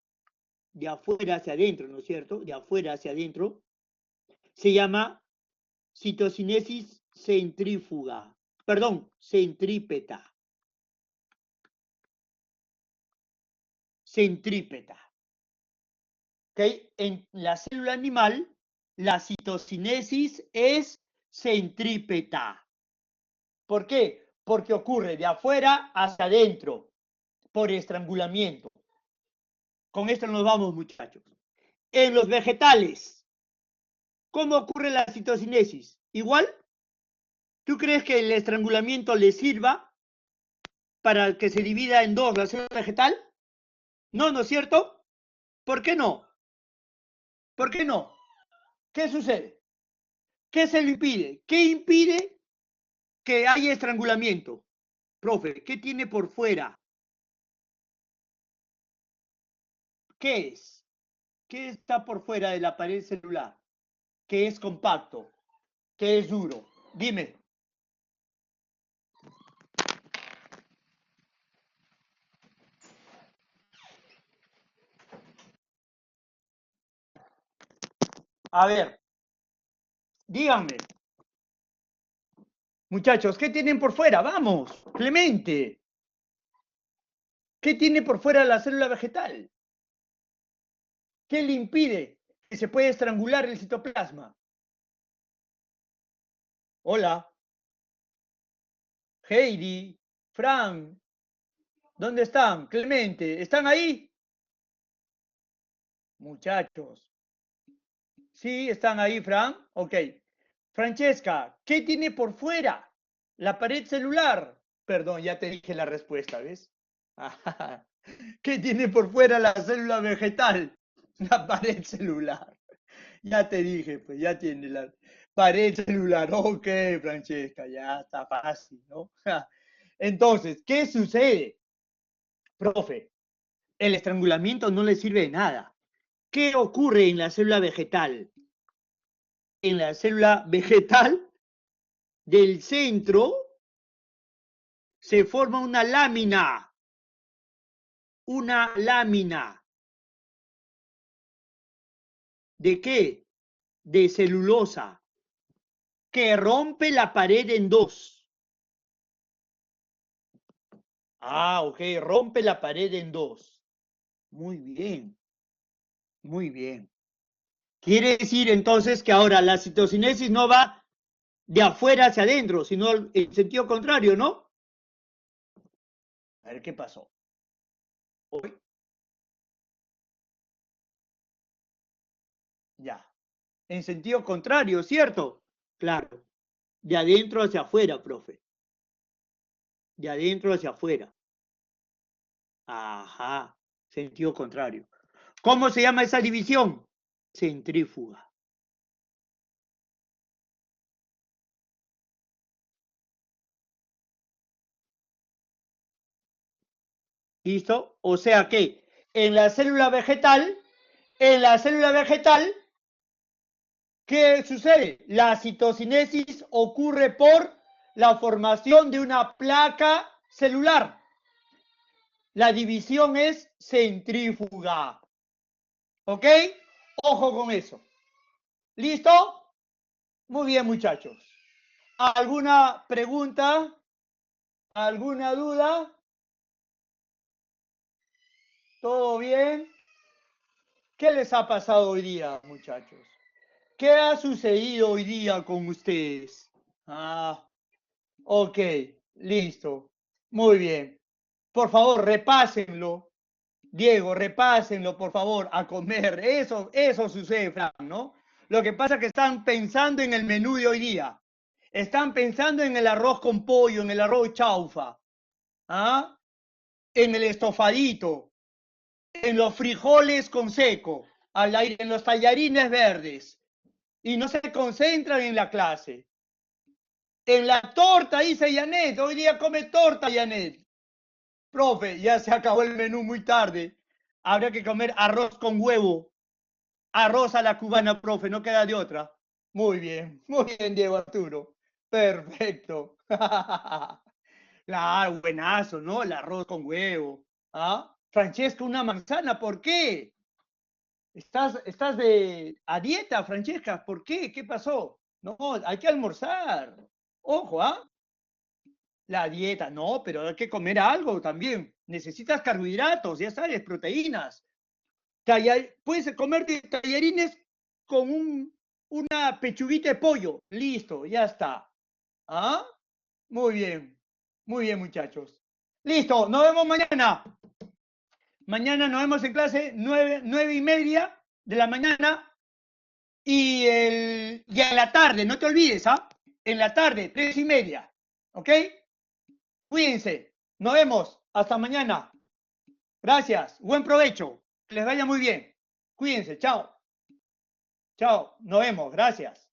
¿no es cierto? De afuera hacia adentro, se llama citocinesis centrífuga, perdón, centrípeta. Centrípeta. ¿Okay? En la célula animal, la citocinesis es centrípeta. ¿Por qué? Porque ocurre de afuera hacia adentro, por estrangulamiento. Con esto nos vamos, muchachos. En los vegetales, ¿cómo ocurre la citocinesis? ¿Igual? ¿Tú crees que el estrangulamiento le sirva para que se divida en dos la célula vegetal? No, ¿no es cierto? ¿Por qué no? ¿Por qué no? ¿Qué sucede? ¿Qué se lo impide? ¿Qué impide que haya estrangulamiento? Profe, ¿qué tiene por fuera? ¿Qué es? ¿Qué está por fuera de la pared celular? ¿Qué es compacto? ¿Qué es duro? Dime. A ver, díganme. Muchachos, ¿qué tienen por fuera? Vamos, Clemente. ¿Qué tiene por fuera la célula vegetal? ¿Qué le impide que se pueda estrangular el citoplasma? Hola, Heidi, Fran, ¿dónde están? Clemente, ¿están ahí? Muchachos. Sí, están ahí, Fran. Ok. Francesca, ¿qué tiene por fuera? La pared celular. Perdón, ya te dije la respuesta, ¿ves? ¿Qué tiene por fuera la célula vegetal? La pared celular. Ya te dije, pues ya tiene la pared celular. Ok, Francesca, ya está fácil, ¿no? Entonces, ¿qué sucede? Profe, el estrangulamiento no le sirve de nada. ¿Qué ocurre en la célula vegetal? En la célula vegetal del centro se forma una lámina. Una lámina. ¿De qué? De celulosa, que rompe la pared en dos. Ah, ok, rompe la pared en dos. Muy bien, muy bien. Quiere decir entonces que ahora la citocinesis no va de afuera hacia adentro, sino en sentido contrario, ¿no? A ver qué pasó. Uy, ya. En sentido contrario, ¿cierto? Claro. De adentro hacia afuera, profe. De adentro hacia afuera. Ajá. Sentido contrario. ¿Cómo se llama esa división? Centrífuga. ¿Listo? O sea que en la célula vegetal, ¿qué sucede? La citocinesis ocurre por la formación de una placa celular. La división es centrífuga. ¿Ok? Ojo con eso. ¿Listo? Muy bien, muchachos. ¿Alguna pregunta? ¿Alguna duda? ¿Todo bien? ¿Qué les ha pasado hoy día, muchachos? ¿Qué ha sucedido hoy día con ustedes? Ah, ok, listo. Muy bien. Por favor, repásenlo. Diego, repásenlo, por favor, a comer. Eso sucede, Fran, ¿no? Lo que pasa es que están pensando en el menú de hoy día. Están pensando en el arroz con pollo, en el arroz chaufa, ¿ah? En el estofadito, en los frijoles con seco, al aire, en los tallarines verdes. Y no se concentran en la clase. En la torta, dice Janet. Hoy día come torta, Janet. Profe, ya se acabó el menú muy tarde. Habrá que comer arroz con huevo. Arroz a la cubana, profe, no queda de otra. Muy bien, Diego Arturo. Perfecto. Claro, buenazo, ¿no? El arroz con huevo. ¿Ah? Francesca, una manzana, ¿por qué? ¿Estás a dieta, Francesca? ¿Por qué? ¿Qué pasó? No, hay que almorzar. Ojo, ¿ah? La dieta, no, pero hay que comer algo también. Necesitas carbohidratos, ya sabes, proteínas. Puedes comerte tallarines con una pechuguita de pollo. Listo, ya está. ¿Ah? muy bien, muchachos. Listo, nos vemos mañana. Mañana nos vemos en clase 9:30 de la mañana y en la tarde, no te olvides, ¿ah? En la tarde, 3:30. ¿Ok? Cuídense. Nos vemos. Hasta mañana. Gracias. Buen provecho. Que les vaya muy bien. Cuídense. Chao. Chao. Nos vemos. Gracias.